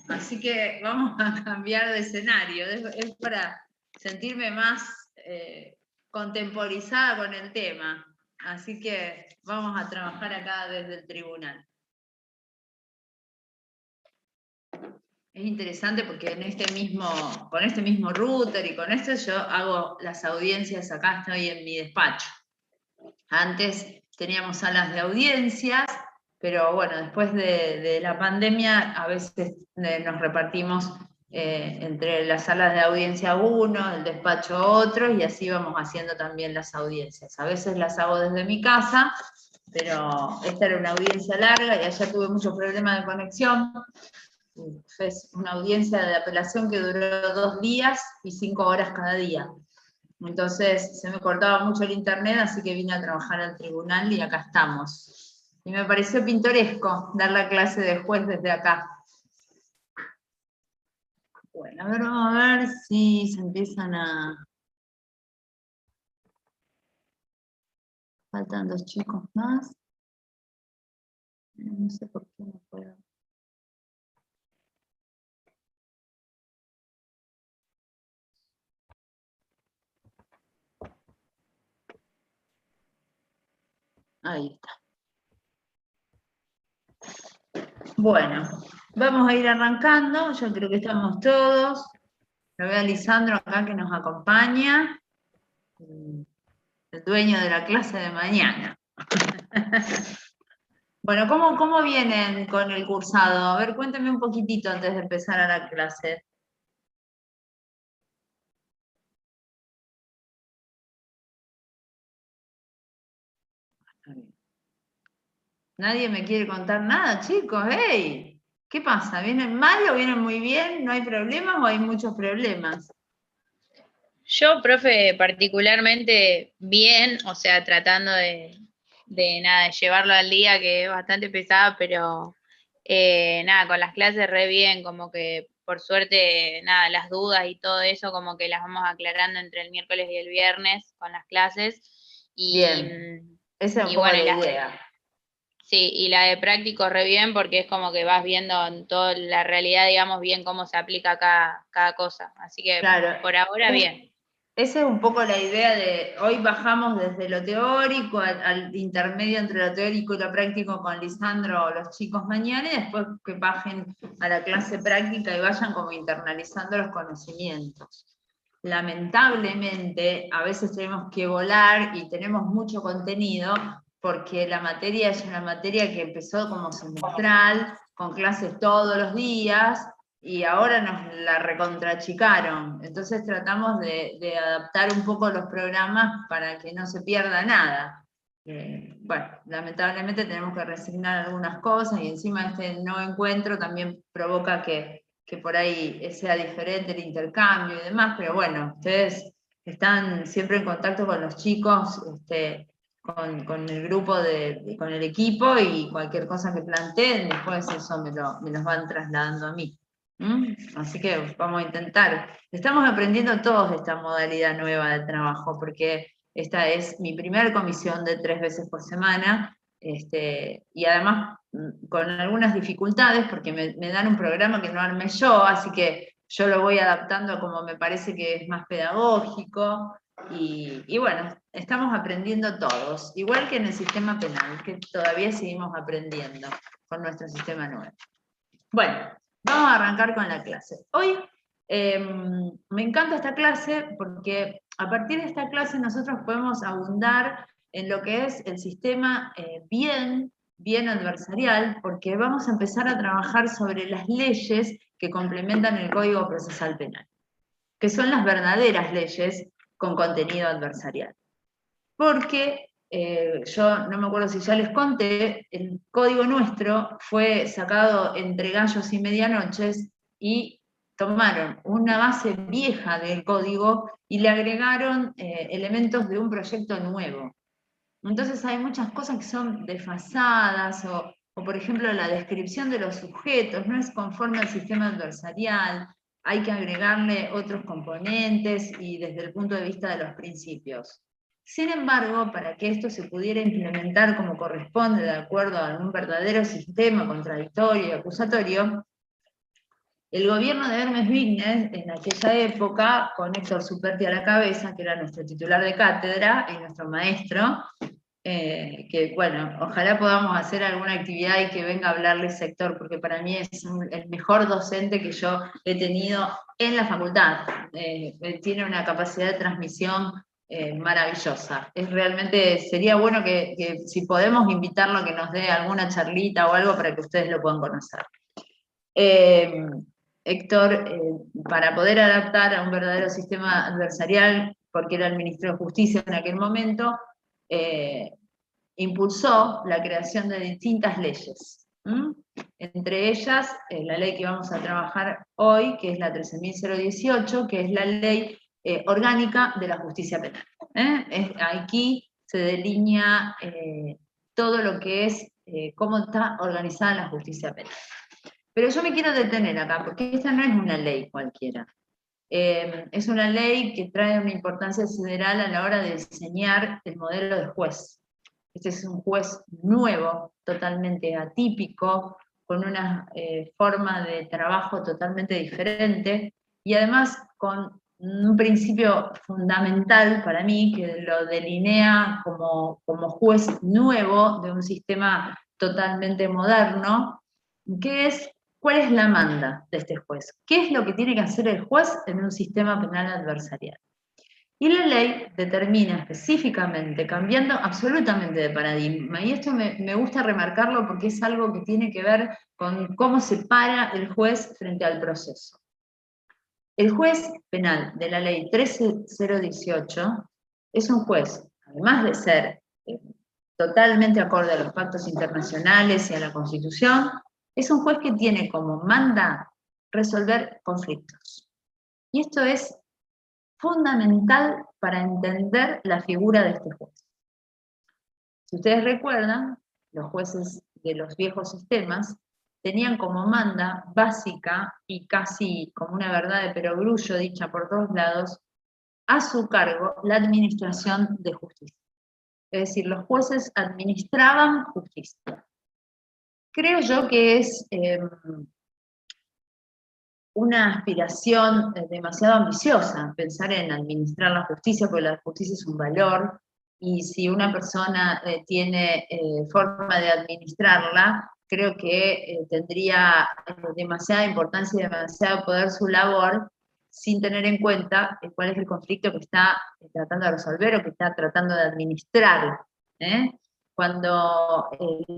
así que vamos a cambiar de escenario. Es para sentirme más contemporizada con el tema. Así que vamos a trabajar acá desde el tribunal. Es interesante porque con este mismo router y con esto yo hago las audiencias, acá estoy en mi despacho. Antes teníamos salas de audiencias, pero bueno, después de la pandemia a veces nos repartimos entre las salas de audiencia uno, el despacho otro, y así vamos haciendo también las audiencias. A veces las hago desde mi casa, pero esta era una audiencia larga y allá tuve muchos problemas de conexión. Fue una audiencia de apelación que duró 2 días y 5 horas cada día. Entonces se me cortaba mucho el internet, así que vine a trabajar al tribunal y acá estamos. Y me pareció pintoresco dar la clase de juez desde acá. Bueno, a ver, vamos a ver si se empiezan a... Faltan 2 chicos más. No sé por qué no puedo. Ahí está. Bueno, vamos a ir arrancando, yo creo que estamos todos. Lo veo a Lisandro acá que nos acompaña, el dueño de la clase de mañana. Bueno, ¿cómo vienen con el cursado? A ver, cuéntame un poquitito antes de empezar a la clase. Nadie me quiere contar nada, chicos, ¡hey! ¿Qué pasa? ¿Vienen mal o vienen muy bien? ¿No hay problemas o hay muchos problemas? Yo, profe, particularmente bien, o sea, tratando de llevarlo al día, que es bastante pesado, pero nada, con las clases re bien, como que por suerte, nada, las dudas y todo eso, como que las vamos aclarando entre el miércoles y el viernes con las clases. Bien, esa es un poco bueno, la idea. Sí, y la de práctico re bien porque es como que vas viendo en toda la realidad, digamos, bien cómo se aplica cada cosa. Así que Claro, por ahora bien. esa es un poco la idea de, hoy bajamos desde lo teórico al intermedio entre lo teórico y lo práctico con Lisandro, los chicos mañana, y después que bajen a la clase práctica y vayan como internalizando los conocimientos. Lamentablemente, a veces tenemos que volar y tenemos mucho contenido porque la materia es una materia que empezó como semestral, con clases todos los días, y ahora nos la recontrachicaron. Entonces tratamos de adaptar un poco los programas para que no se pierda nada. Bueno, lamentablemente tenemos que resignar algunas cosas y encima este no encuentro también provoca que por ahí sea diferente el intercambio y demás, pero bueno, ustedes están siempre en contacto con los chicos, con el grupo, con el equipo, y cualquier cosa que planteen, después eso me los van trasladando a mí. Así que vamos a intentar. Estamos aprendiendo todos esta modalidad nueva de trabajo, porque esta es mi primera comisión de 3 veces por semana, y además con algunas dificultades, porque me dan un programa que no armé yo, así que yo lo voy adaptando a como me parece que es más pedagógico, y bueno, estamos aprendiendo todos, igual que en el sistema penal, que todavía seguimos aprendiendo con nuestro sistema nuevo. Bueno, vamos a arrancar con la clase. Hoy me encanta esta clase porque a partir de esta clase nosotros podemos abundar en lo que es el sistema bien adversarial, porque vamos a empezar a trabajar sobre las leyes que complementan el Código Procesal Penal, que son las verdaderas leyes con contenido adversarial. Porque yo no me acuerdo si ya les conté, el código nuestro fue sacado entre gallos y medianoches y tomaron una base vieja del código y le agregaron elementos de un proyecto nuevo. Entonces hay muchas cosas que son desfasadas o por ejemplo la descripción de los sujetos no es conforme al sistema adversarial, hay que agregarle otros componentes y desde el punto de vista de los principios. Sin embargo, para que esto se pudiera implementar como corresponde de acuerdo a un verdadero sistema contradictorio y acusatorio, El gobierno de Hermes Wigner, en aquella época, con Héctor Superti a la cabeza, que era nuestro titular de cátedra y nuestro maestro, que bueno, ojalá podamos hacer alguna actividad y que venga a hablarles Héctor, porque para mí es el mejor docente que yo he tenido en la facultad. Tiene una capacidad de transmisión maravillosa. Realmente sería bueno que si podemos invitarlo a que nos dé alguna charlita o algo para que ustedes lo puedan conocer. Héctor, para poder adaptar a un verdadero sistema adversarial, porque era el ministro de Justicia en aquel momento, impulsó la creación de distintas leyes. Entre ellas, la ley que vamos a trabajar hoy, que es la 13.018, que es la ley orgánica de la justicia penal. Aquí se delinea todo lo que es cómo está organizada la justicia penal. Pero yo me quiero detener acá, porque esta no es una ley cualquiera. Es una ley que trae una importancia sideral a la hora de diseñar el modelo de juez. Este es un juez nuevo, totalmente atípico, con una forma de trabajo totalmente diferente, y además con un principio fundamental para mí, que lo delinea como juez nuevo de un sistema totalmente moderno, que es: ¿cuál es la manda de este juez? ¿Qué es lo que tiene que hacer el juez en un sistema penal adversarial? Y la ley determina específicamente, cambiando absolutamente de paradigma, y esto me gusta remarcarlo porque es algo que tiene que ver con cómo se para el juez frente al proceso. El juez penal de la ley 13.018 es un juez, además de ser totalmente acorde a los pactos internacionales y a la Constitución, es un juez que tiene como manda resolver conflictos. Y esto es fundamental para entender la figura de este juez. Si ustedes recuerdan, los jueces de los viejos sistemas tenían como manda básica y casi como una verdad de perogrullo dicha por todos lados, a su cargo la administración de justicia. Es decir, los jueces administraban justicia. Creo yo que es una aspiración demasiado ambiciosa pensar en administrar la justicia, porque la justicia es un valor, y si una persona tiene forma de administrarla, creo que tendría demasiada importancia y demasiado poder su labor, sin tener en cuenta cuál es el conflicto que está tratando de resolver o que está tratando de administrar. Cuando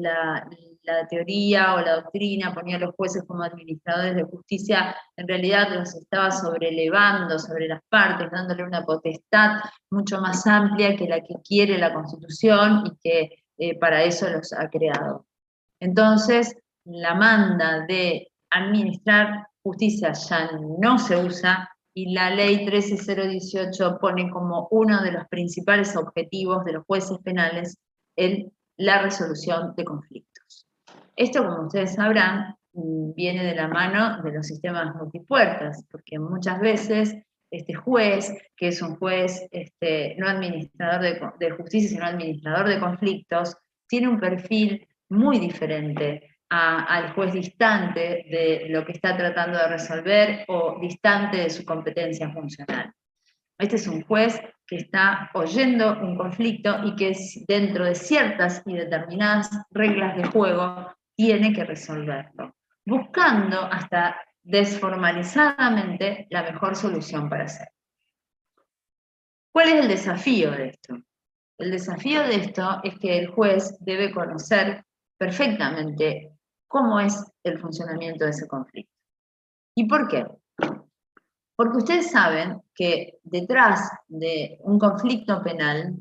la teoría o la doctrina ponía a los jueces como administradores de justicia, en realidad los estaba sobrelevando sobre las partes, dándole una potestad mucho más amplia que la que quiere la Constitución y que para eso los ha creado. Entonces, la manda de administrar justicia ya no se usa, y la ley 13.018 pone como uno de los principales objetivos de los jueces penales la resolución de conflictos. Esto, como ustedes sabrán, viene de la mano de los sistemas multipuertas, porque muchas veces este juez, que es un juez no administrador de justicia, sino administrador de conflictos, tiene un perfil muy diferente al juez distante de lo que está tratando de resolver o distante de su competencia funcional. Este es un juez que está oyendo un conflicto y que dentro de ciertas y determinadas reglas de juego tiene que resolverlo, buscando hasta desformalizadamente la mejor solución para hacerlo. ¿Cuál es el desafío de esto? El desafío de esto es que el juez debe conocer perfectamente cómo es el funcionamiento de ese conflicto. ¿Y por qué? Porque ustedes saben que detrás de un conflicto penal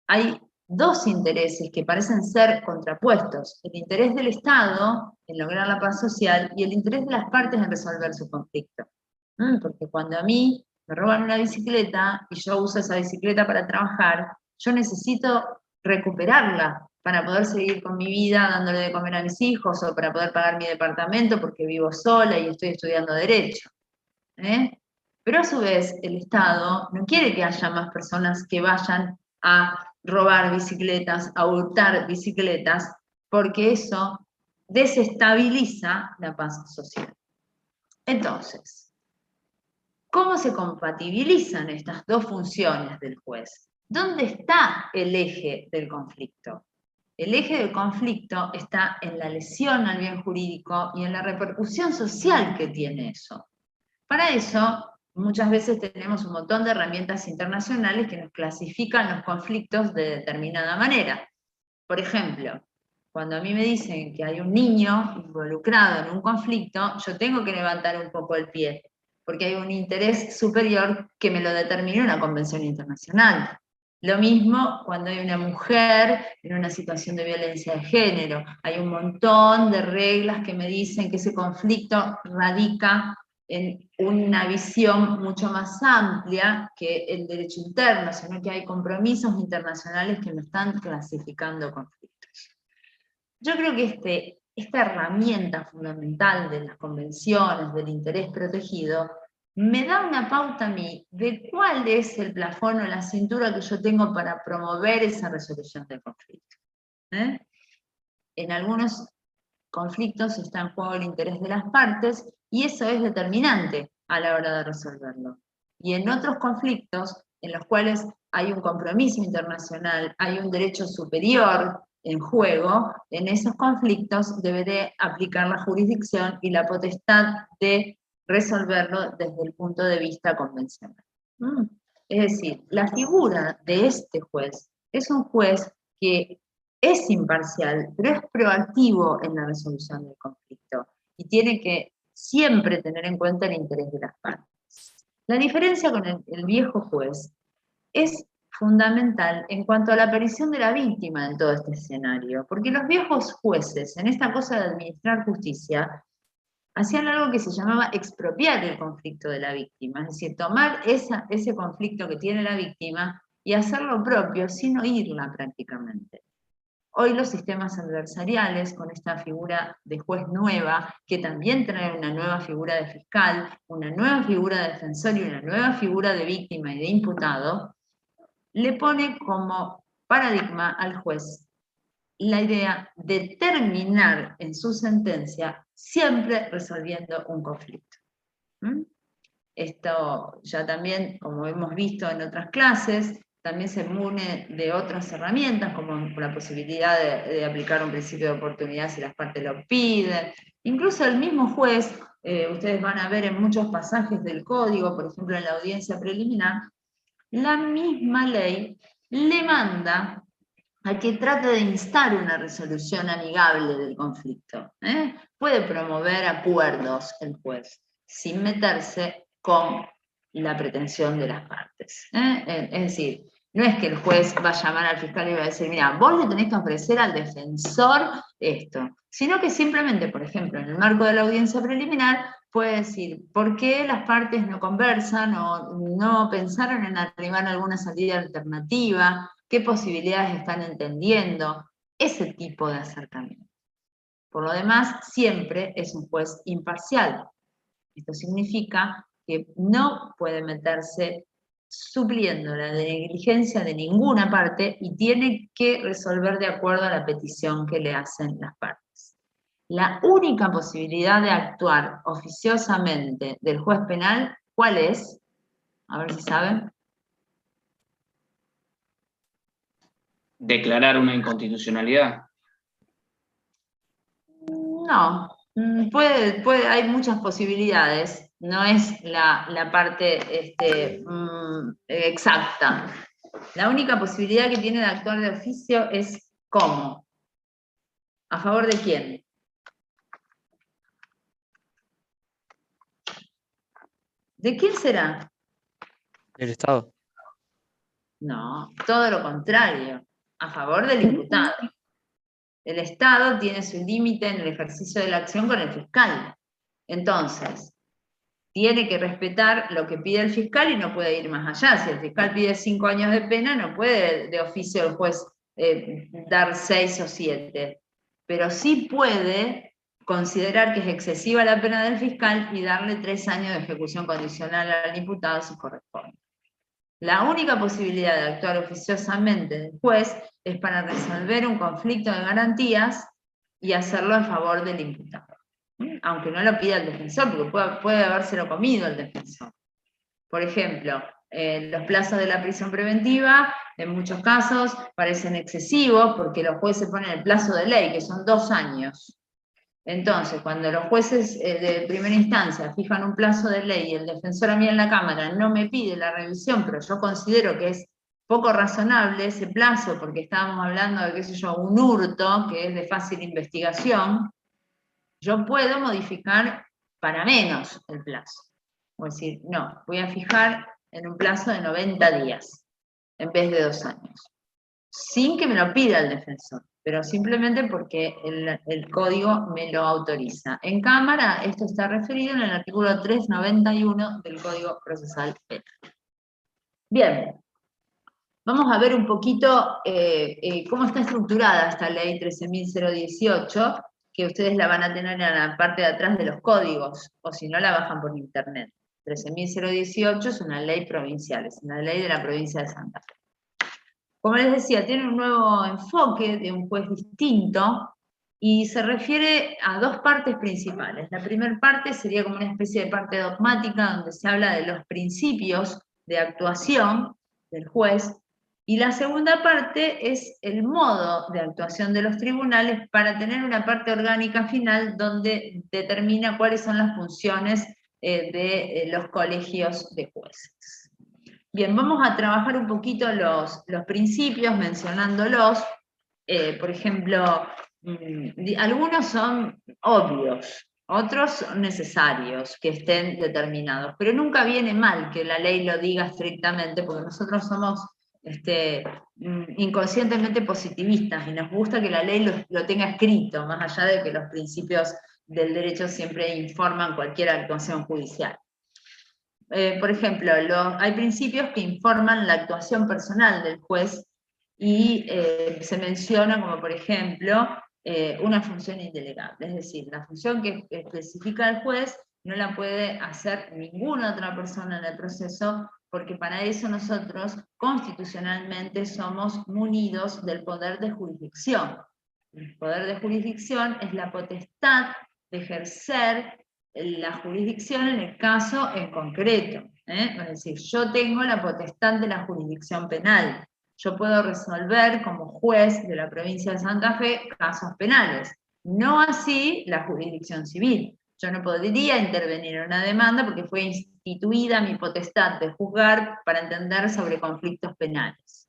hay dos intereses que parecen ser contrapuestos: el interés del Estado en lograr la paz social y el interés de las partes en resolver su conflicto. Porque cuando a mí me roban una bicicleta y yo uso esa bicicleta para trabajar, yo necesito recuperarla para poder seguir con mi vida dándole de comer a mis hijos, o para poder pagar mi departamento porque vivo sola y estoy estudiando Derecho. Pero a su vez el Estado no quiere que haya más personas que vayan a robar bicicletas, a hurtar bicicletas, porque eso desestabiliza la paz social. Entonces, ¿cómo se compatibilizan estas dos funciones del juez? ¿Dónde está el eje del conflicto? El eje del conflicto está en la lesión al bien jurídico y en la repercusión social que tiene eso. Para eso, muchas veces tenemos un montón de herramientas internacionales que nos clasifican los conflictos de determinada manera. Por ejemplo, cuando a mí me dicen que hay un niño involucrado en un conflicto, yo tengo que levantar un poco el pie, porque hay un interés superior que me lo determina una convención internacional. Lo mismo cuando hay una mujer en una situación de violencia de género. Hay un montón de reglas que me dicen que ese conflicto radica en una visión mucho más amplia que el derecho interno, sino que hay compromisos internacionales que me están clasificando conflictos. Yo creo que esta herramienta fundamental de las convenciones, del interés protegido, me da una pauta a mí de cuál es el plafón o la cintura que yo tengo para promover esa resolución del conflicto. En algunos conflictos está en juego el interés de las partes y eso es determinante a la hora de resolverlo. Y en otros conflictos en los cuales hay un compromiso internacional, hay un derecho superior en juego, en esos conflictos deberé aplicar la jurisdicción y la potestad de resolverlo desde el punto de vista convencional. Es decir, la figura de este juez es un juez que es imparcial, pero es proactivo en la resolución del conflicto y tiene que siempre tener en cuenta el interés de las partes. La diferencia con el viejo juez es fundamental en cuanto a la aparición de la víctima en todo este escenario, porque los viejos jueces, en esta cosa de administrar justicia, hacían algo que se llamaba expropiar el conflicto de la víctima, es decir, tomar ese conflicto que tiene la víctima y hacerlo propio sin oírla prácticamente. Hoy los sistemas adversariales, con esta figura de juez nueva, que también trae una nueva figura de fiscal, una nueva figura de defensor y una nueva figura de víctima y de imputado, le pone como paradigma al juez la idea de terminar en su sentencia siempre resolviendo un conflicto. Esto ya también, como hemos visto en otras clases, también se mune de otras herramientas, como la posibilidad de aplicar un principio de oportunidad si las partes lo piden. Incluso el mismo juez, ustedes van a ver en muchos pasajes del código, por ejemplo en la audiencia preliminar, la misma ley le manda a que trate de instar una resolución amigable del conflicto. Puede promover acuerdos el juez, sin meterse con la pretensión de las partes. Es decir, no es que el juez va a llamar al fiscal y va a decir, mira, vos le tenés que ofrecer al defensor esto, sino que simplemente, por ejemplo, en el marco de la audiencia preliminar, puede decir, ¿por qué las partes no conversan o no pensaron en arribar a alguna salida alternativa? ¿Qué posibilidades están entendiendo? Ese tipo de acercamiento. Por lo demás, siempre es un juez imparcial. Esto significa que no puede meterse supliendo la negligencia de ninguna parte y tiene que resolver de acuerdo a la petición que le hacen las partes. La única posibilidad de actuar oficiosamente del juez penal, ¿cuál es? A ver si saben. ¿Declarar una inconstitucionalidad? No, hay muchas posibilidades, no es la parte exacta. La única posibilidad que tiene de actuar de oficio es ¿cómo? ¿A favor de quién? ¿De quién será? Del Estado. No, todo lo contrario, a favor del imputado. El Estado tiene su límite en el ejercicio de la acción con el fiscal. Entonces, tiene que respetar lo que pide el fiscal y no puede ir más allá. Si el fiscal pide 5 años de pena, no puede de oficio el juez dar 6 o 7. Pero sí puede considerar que es excesiva la pena del fiscal y darle 3 años de ejecución condicional al imputado si corresponde. La única posibilidad de actuar oficiosamente del juez es para resolver un conflicto de garantías y hacerlo a favor del imputado. aunque no lo pida el defensor, porque puede habérselo comido el defensor. Por ejemplo, los plazos de la prisión preventiva, en muchos casos, parecen excesivos, porque los jueces ponen el plazo de ley, que son 2 años. Entonces, cuando los jueces de primera instancia fijan un plazo de ley y el defensor a mí en la Cámara no me pide la revisión, pero yo considero que es poco razonable ese plazo, porque estábamos hablando de, qué sé yo, un hurto, que es de fácil investigación, yo puedo modificar para menos el plazo. O decir, no, voy a fijar en un plazo de 90 días, en vez de 2 años. Sin que me lo pida el defensor, pero simplemente porque el código me lo autoriza. En Cámara, esto está referido en el artículo 391 del Código Procesal Penal. Bien, vamos a ver un poquito cómo está estructurada esta ley 13.018, que ustedes la van a tener en la parte de atrás de los códigos, o si no la bajan por internet. 13.018 es una ley provincial, es una ley de la provincia de Santa Fe. Como les decía, tiene un nuevo enfoque de un juez distinto y se refiere a 2 partes principales. La primera parte sería como una especie de parte dogmática donde se habla de los principios de actuación del juez, y la segunda parte es el modo de actuación de los tribunales para tener una parte orgánica final donde determina cuáles son las funciones de los colegios de jueces. Bien, vamos a trabajar un poquito los principios mencionándolos. Por ejemplo, algunos son obvios, otros son necesarios que estén determinados, pero nunca viene mal que la ley lo diga estrictamente, porque nosotros somos inconscientemente positivistas y nos gusta que la ley lo tenga escrito, más allá de que los principios del derecho siempre informan cualquier actuación judicial. Por ejemplo, hay principios que informan la actuación personal del juez y se menciona como, por ejemplo, una función indelegable, es decir, la función que especifica el juez no la puede hacer ninguna otra persona en el proceso, porque para eso nosotros constitucionalmente somos munidos del poder de jurisdicción. El poder de jurisdicción es la potestad de ejercer la jurisdicción en el caso en concreto. Es decir, yo tengo la potestad de la jurisdicción penal. Yo puedo resolver como juez de la provincia de Santa Fe casos penales. No así la jurisdicción civil. Yo no podría intervenir en una demanda porque fue instituida mi potestad de juzgar para entender sobre conflictos penales.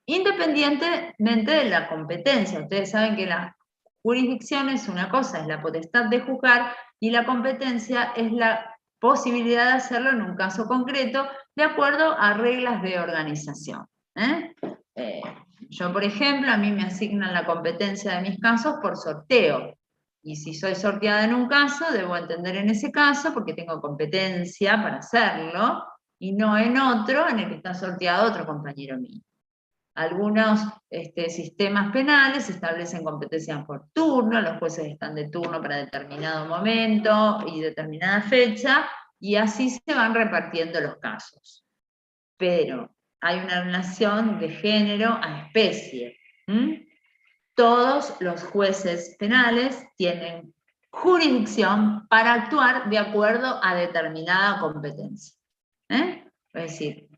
Independientemente de la competencia. Ustedes saben que la jurisdicción es una cosa, es la potestad de juzgar, y la competencia es la posibilidad de hacerlo en un caso concreto de acuerdo a reglas de organización. Yo, por ejemplo, a mí me asignan la competencia de mis casos por sorteo, y si soy sorteada en un caso, debo entender en ese caso porque tengo competencia para hacerlo, y no en otro en el que está sorteado otro compañero mío. Algunos sistemas penales establecen competencias por turno, los jueces están de turno para determinado momento y determinada fecha, y así se van repartiendo los casos. Pero hay una relación de género a especie. Todos los jueces penales tienen jurisdicción para actuar de acuerdo a determinada competencia. Es decir,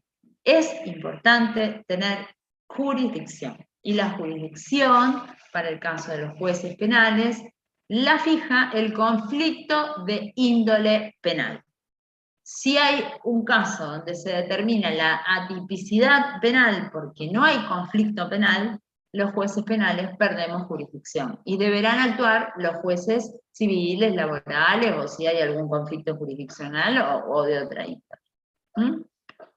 es importante tener jurisdicción. Y la jurisdicción, para el caso de los jueces penales, la fija el conflicto de índole penal. Si hay un caso donde se determina la atipicidad penal porque no hay conflicto penal, los jueces penales perdemos jurisdicción y deberán actuar los jueces civiles, laborales, o si hay algún conflicto jurisdiccional o de otra índole.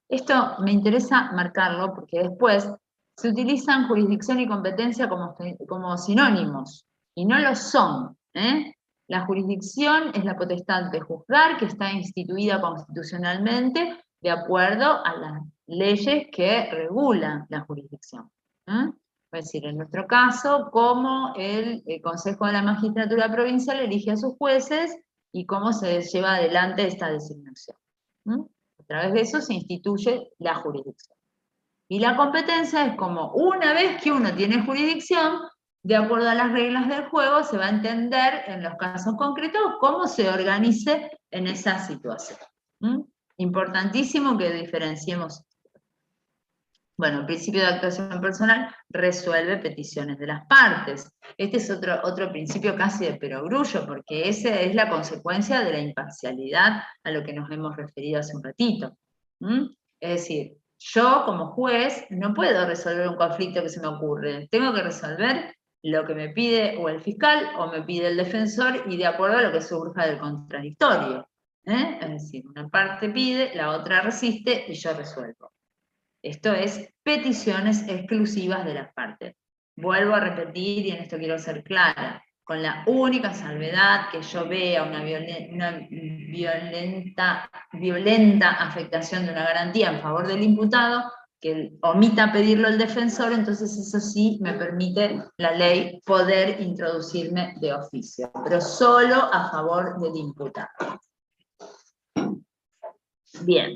Esto me interesa marcarlo porque después se utilizan jurisdicción y competencia como sinónimos, y no lo son. La jurisdicción es la potestad de juzgar que está instituida constitucionalmente de acuerdo a las leyes que regulan la jurisdicción. Es decir, en nuestro caso, cómo el Consejo de la Magistratura Provincial elige a sus jueces y cómo se lleva adelante esta designación. A través de eso se instituye la jurisdicción. Y la competencia es como, una vez que uno tiene jurisdicción, de acuerdo a las reglas del juego, se va a entender en los casos concretos cómo se organice en esa situación. Importantísimo que diferenciemos. Bueno, el principio de actuación personal resuelve peticiones de las partes. Este es otro principio casi de perogrullo, porque esa es la consecuencia de la imparcialidad a lo que nos hemos referido hace un ratito. Es decir, yo como juez no puedo resolver un conflicto que se me ocurre. Tengo que resolver lo que me pide o el fiscal o me pide el defensor y de acuerdo a lo que surja del contradictorio. Es decir, una parte pide, la otra resiste y yo resuelvo. Esto es peticiones exclusivas de las partes. Vuelvo a repetir, y en esto quiero ser clara, con la única salvedad que yo vea una violenta afectación de una garantía en favor del imputado, que omita pedirlo el defensor, entonces eso sí me permite la ley poder introducirme de oficio, pero solo a favor del imputado. Bien.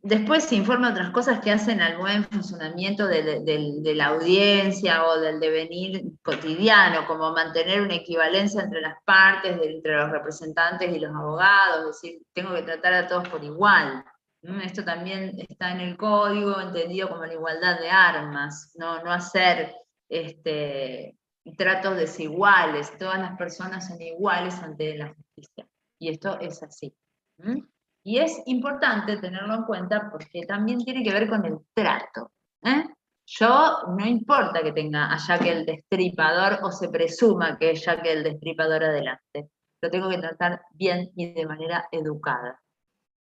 Después se informa otras cosas que hacen al buen funcionamiento de la audiencia o del devenir cotidiano, como mantener una equivalencia entre las partes, entre los representantes y los abogados, es decir, tengo que tratar a todos por igual. Esto también está en el código, entendido como la igualdad de armas, no hacer tratos desiguales, todas las personas son iguales ante la justicia, y esto es así. Y es importante tenerlo en cuenta porque también tiene que ver con el trato. Yo, no importa que tenga a Jack el Destripador o se presuma que es Jack el Destripador adelante, lo tengo que tratar bien y de manera educada.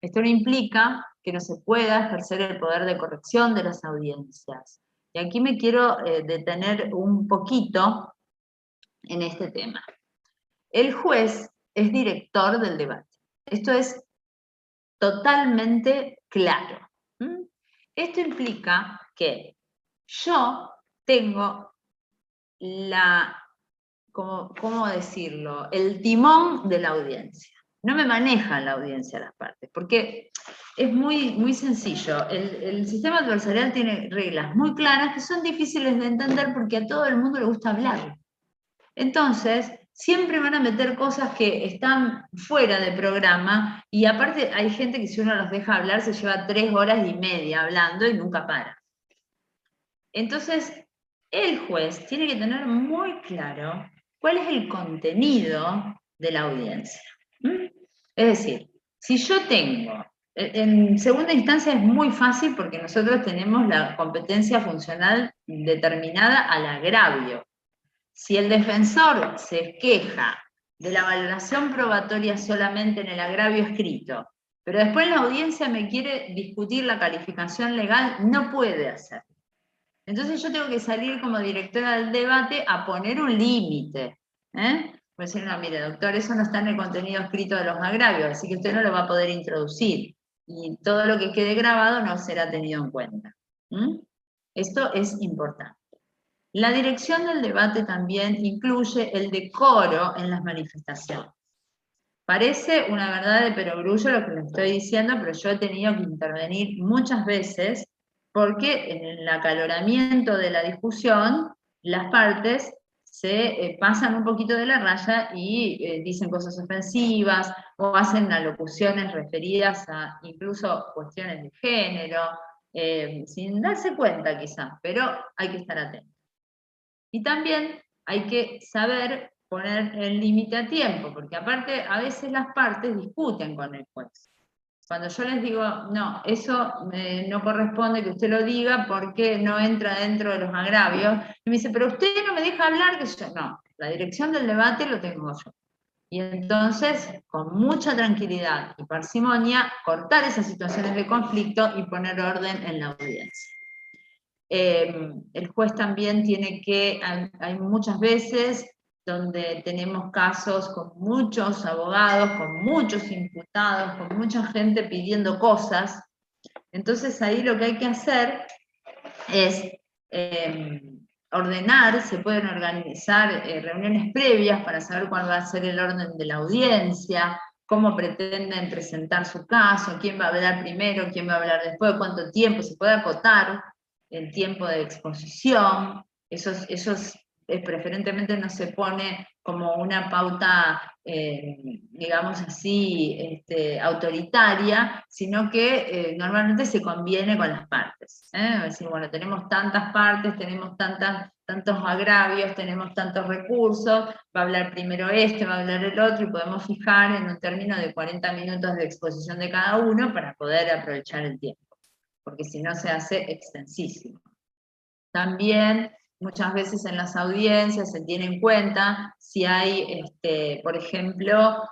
Esto no implica que no se pueda ejercer el poder de corrección de las audiencias. Y aquí me quiero detener un poquito en este tema. El juez es director del debate. Esto es totalmente claro. Esto implica que yo tengo ¿cómo decirlo? El timón de la audiencia. No me manejan la audiencia las partes, porque es muy, muy sencillo. El sistema adversarial tiene reglas muy claras que son difíciles de entender porque a todo el mundo le gusta hablar. Entonces, siempre van a meter cosas que están fuera de programa, y aparte hay gente que si uno los deja hablar se lleva 3 horas y media hablando y nunca para. Entonces, el juez tiene que tener muy claro cuál es el contenido de la audiencia. Es decir, si yo tengo, en segunda instancia es muy fácil porque nosotros tenemos la competencia funcional determinada al agravio. Si el defensor se queja de la valoración probatoria solamente en el agravio escrito, pero después la audiencia me quiere discutir la calificación legal, no puede hacerlo. Entonces yo tengo que salir como directora del debate a poner un límite. Pues decir, no, mire, doctor, eso no está en el contenido escrito de los agravios, así que usted no lo va a poder introducir. Y todo lo que quede grabado no será tenido en cuenta. Esto es importante. La dirección del debate también incluye el decoro en las manifestaciones. Parece una verdad de perogrullo lo que les estoy diciendo, pero yo he tenido que intervenir muchas veces porque en el acaloramiento de la discusión las partes se pasan un poquito de la raya y dicen cosas ofensivas o hacen alocuciones referidas a incluso cuestiones de género, sin darse cuenta quizás, pero hay que estar atentos. Y también hay que saber poner el límite a tiempo, porque aparte a veces las partes discuten con el juez. Cuando yo les digo, no, eso no corresponde que usted lo diga porque no entra dentro de los agravios, y me dice, pero usted no me deja hablar, que yo, no, la dirección del debate lo tengo yo. Y entonces, con mucha tranquilidad y parsimonia, cortar esas situaciones de conflicto y poner orden en la audiencia. El juez también tiene que, hay muchas veces donde tenemos casos con muchos abogados, con muchos imputados, con mucha gente pidiendo cosas. Entonces ahí lo que hay que hacer es ordenar, se pueden organizar reuniones previas para saber cuál va a ser el orden de la audiencia, cómo pretenden presentar su caso, quién va a hablar primero, quién va a hablar después, cuánto tiempo, se puede acotar. el tiempo de exposición, esos preferentemente no se pone como una pauta, digamos así, autoritaria, sino que normalmente se conviene con las partes. Es decir, bueno, tenemos tantas partes, tenemos tantos agravios, tenemos tantos recursos, va a hablar primero este, va a hablar el otro, y podemos fijar en un término de 40 minutos de exposición de cada uno para poder aprovechar el tiempo, porque si no se hace extensísimo. También muchas veces en las audiencias se tiene en cuenta si hay, por ejemplo,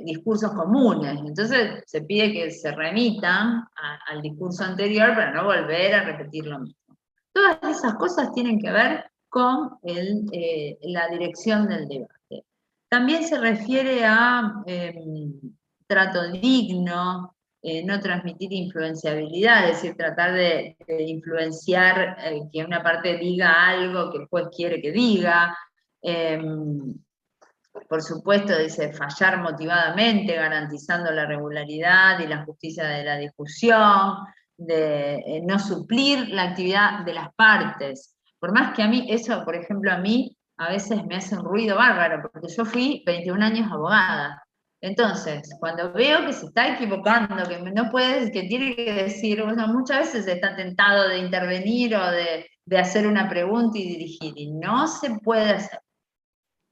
discursos comunes. Entonces se pide que se remitan al discurso anterior para no volver a repetir lo mismo. Todas esas cosas tienen que ver con la dirección del debate. También se refiere a trato digno, no transmitir influenciabilidad, es decir, tratar de influenciar, que una parte diga algo que el juez quiere que diga. Por supuesto, dice, fallar motivadamente, garantizando la regularidad y la justicia de la discusión, de no suplir la actividad de las partes. Por más que a mí, eso, por ejemplo, a mí a veces me hace un ruido bárbaro, porque yo fui 21 años abogada. Entonces, cuando veo que se está equivocando, que no puede, que tiene que decir, bueno, muchas veces está tentado de intervenir o de hacer una pregunta y dirigir, y no se puede hacer.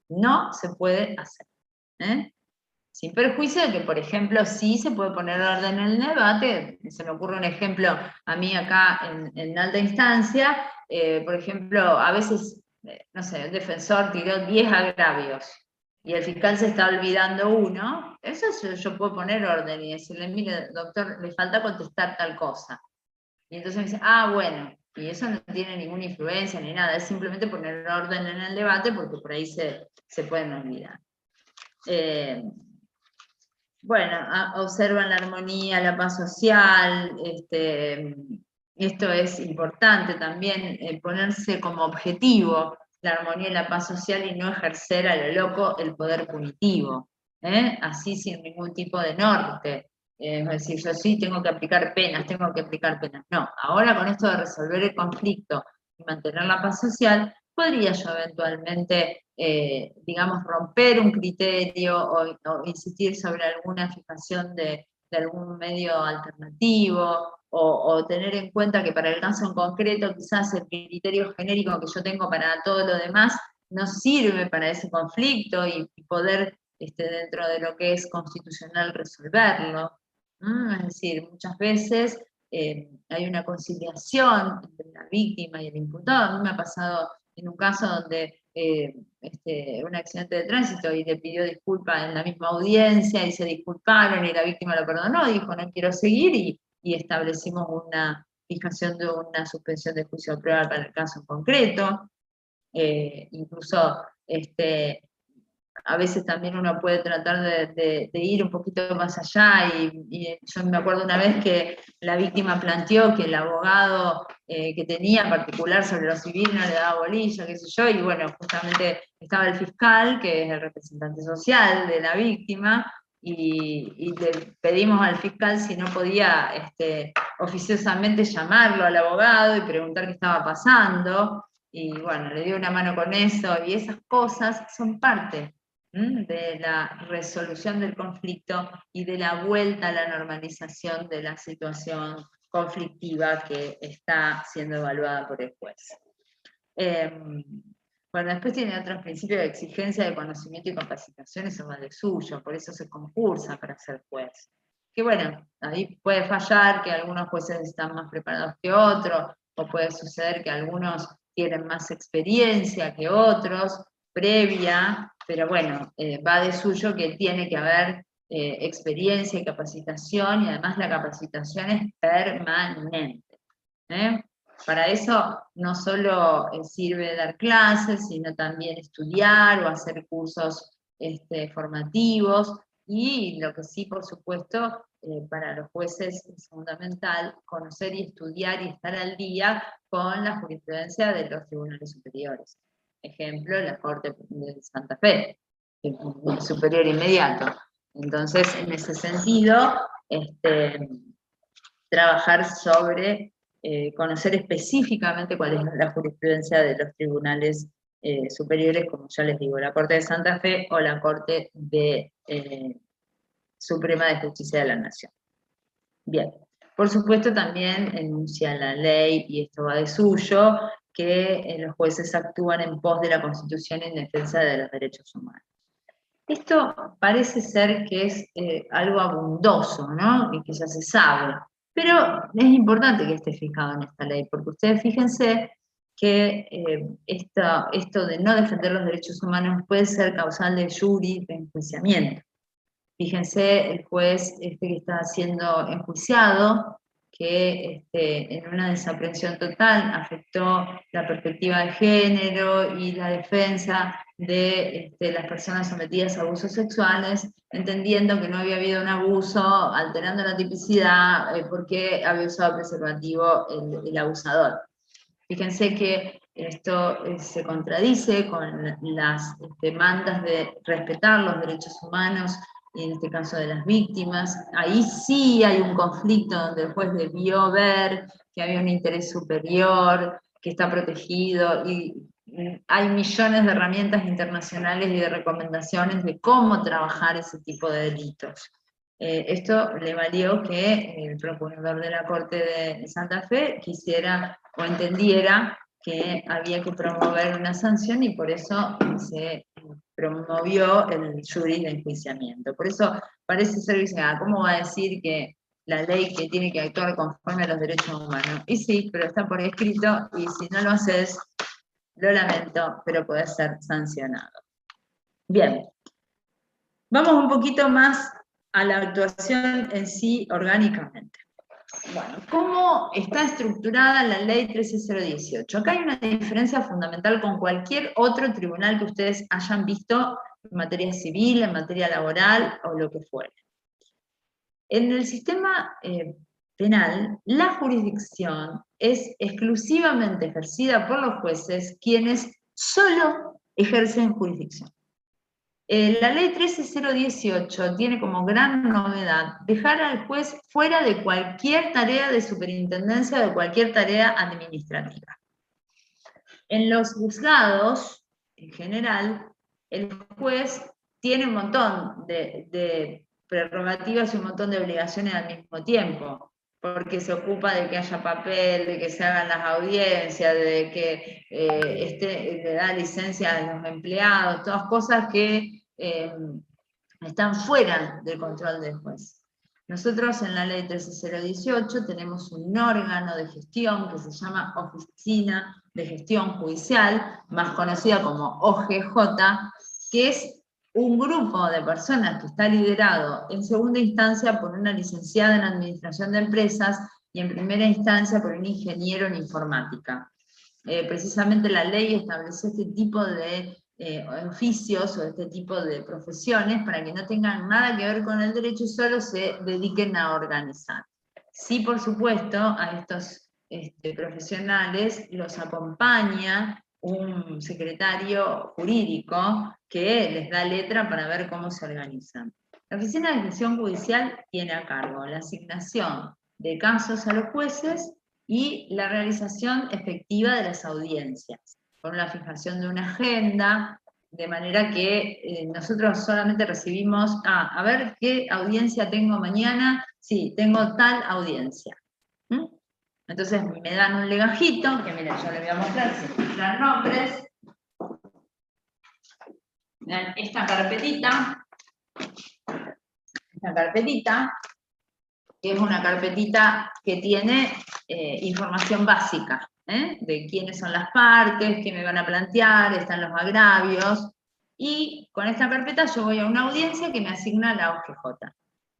No se puede hacer. Sin perjuicio de que, por ejemplo, sí se puede poner orden en el debate. Se me ocurre un ejemplo a mí acá en alta instancia, por ejemplo, a veces, no sé, el defensor tiró 10 agravios, y el fiscal se está olvidando uno. Eso yo puedo poner orden y decirle, mire, doctor, le falta contestar tal cosa. Y entonces me dice, bueno, y eso no tiene ninguna influencia ni nada, es simplemente poner orden en el debate, porque por ahí se pueden olvidar. Bueno, observan la armonía, la paz social, esto es importante también, ponerse como objetivo la armonía y la paz social y no ejercer a lo loco el poder punitivo, así sin ningún tipo de norte. Es decir, yo sí tengo que aplicar penas. No, ahora con esto de resolver el conflicto y mantener la paz social, podría yo eventualmente, digamos, romper un criterio o insistir sobre alguna fijación de algún medio alternativo, o tener en cuenta que para el caso en concreto quizás el criterio genérico que yo tengo para todo lo demás no sirve para ese conflicto, y poder, dentro de lo que es constitucional, resolverlo. Es decir, muchas veces hay una conciliación entre la víctima y el imputado. A mí me ha pasado en un caso donde un accidente de tránsito, y le pidió disculpas en la misma audiencia, y se disculparon, y la víctima lo perdonó, dijo no quiero seguir, y establecimos una fijación de una suspensión de juicio a prueba para el caso en concreto. Incluso a veces también uno puede tratar de ir un poquito más allá, y yo me acuerdo una vez que la víctima planteó que el abogado que tenía en particular sobre lo civil no le daba bolilla, qué sé yo, y bueno, justamente estaba el fiscal, que es el representante social de la víctima, y le pedimos al fiscal si no podía oficiosamente llamarlo al abogado y preguntar qué estaba pasando, y bueno, le dio una mano con eso, y esas cosas son parte de la resolución del conflicto y de la vuelta a la normalización de la situación conflictiva que está siendo evaluada por el juez. Bueno, después tiene otros principios de exigencia de conocimiento y capacitación, eso va de suyo, por eso se concursa para ser juez. Que bueno, ahí puede fallar que algunos jueces están más preparados que otros, o puede suceder que algunos tienen más experiencia que otros, previa, pero bueno, va de suyo que tiene que haber experiencia y capacitación, y además la capacitación es permanente. Para eso no solo sirve dar clases, sino también estudiar o hacer cursos formativos, y lo que sí, por supuesto, para los jueces es fundamental conocer y estudiar y estar al día con la jurisprudencia de los tribunales superiores. Ejemplo, la Corte de Santa Fe, el superior inmediato. Entonces, en ese sentido, trabajar sobre conocer específicamente cuál es la jurisprudencia de los tribunales superiores, como ya les digo, la Corte de Santa Fe o la Corte Suprema de Justicia de la Nación. Bien, por supuesto también enuncia la ley, y esto va de suyo, que los jueces actúan en pos de la Constitución y en defensa de los derechos humanos. Esto parece ser que es algo abundoso, ¿no? Y que ya se sabe, pero es importante que esté fijado en esta ley, porque ustedes fíjense que esto de no defender los derechos humanos puede ser causal de juri, de enjuiciamiento. Fíjense el juez que está siendo enjuiciado, que en una desaprensión total afectó la perspectiva de género y la defensa de las personas sometidas a abusos sexuales, entendiendo que no había habido un abuso, alterando la tipicidad, porque había usado preservativo el abusador. Fíjense que esto se contradice con las demandas de respetar los derechos humanos, y en este caso de las víctimas. Ahí sí hay un conflicto donde el juez debió ver que había un interés superior, que está protegido, y hay millones de herramientas internacionales y de recomendaciones de cómo trabajar ese tipo de delitos. Esto le valió que el procurador de la Corte de Santa Fe quisiera o entendiera que había que promover una sanción, y por eso se promovió el juri de enjuiciamiento. Por eso parece ser que dice, ¿cómo va a decir que la ley que tiene que actuar conforme a los derechos humanos? Y sí, pero está por escrito, y si no lo haces, lo lamento, pero puede ser sancionado. Bien, vamos un poquito más a la actuación en sí orgánicamente. Bueno, ¿cómo está estructurada la ley 13018? Acá hay una diferencia fundamental con cualquier otro tribunal que ustedes hayan visto en materia civil, en materia laboral o lo que fuere. En el sistema penal, la jurisdicción es exclusivamente ejercida por los jueces, quienes solo ejercen jurisdicción. La ley 13018 tiene como gran novedad dejar al juez fuera de cualquier tarea de superintendencia, de cualquier tarea administrativa. En los juzgados, en general, el juez tiene un montón de prerrogativas y un montón de obligaciones al mismo tiempo, porque se ocupa de que haya papel, de que se hagan las audiencias, de que le da licencia a los empleados, todas cosas que están fuera del control del juez. Nosotros en la ley 13018 tenemos un órgano de gestión que se llama Oficina de Gestión Judicial, más conocida como OGJ, que es un grupo de personas que está liderado en segunda instancia por una licenciada en Administración de Empresas y en primera instancia por un ingeniero en informática. Precisamente la ley estableció este tipo de oficios o este tipo de profesiones para que no tengan nada que ver con el derecho y solo se dediquen a organizar. Sí, por supuesto, a estos profesionales los acompaña un secretario jurídico que les da letra para ver cómo se organizan. La Oficina de Gestión Judicial tiene a cargo la asignación de casos a los jueces y la realización efectiva de las audiencias, con la fijación de una agenda, de manera que nosotros solamente recibimos, a ver qué audiencia tengo mañana, sí, tengo tal audiencia. Entonces me dan un legajito, que miren, yo les voy a mostrar, sin mostrar nombres. Me dan esta carpetita, que es una carpetita que tiene información básica, de quiénes son las partes, qué me van a plantear, están los agravios, y con esta carpeta yo voy a una audiencia que me asigna la OGJ.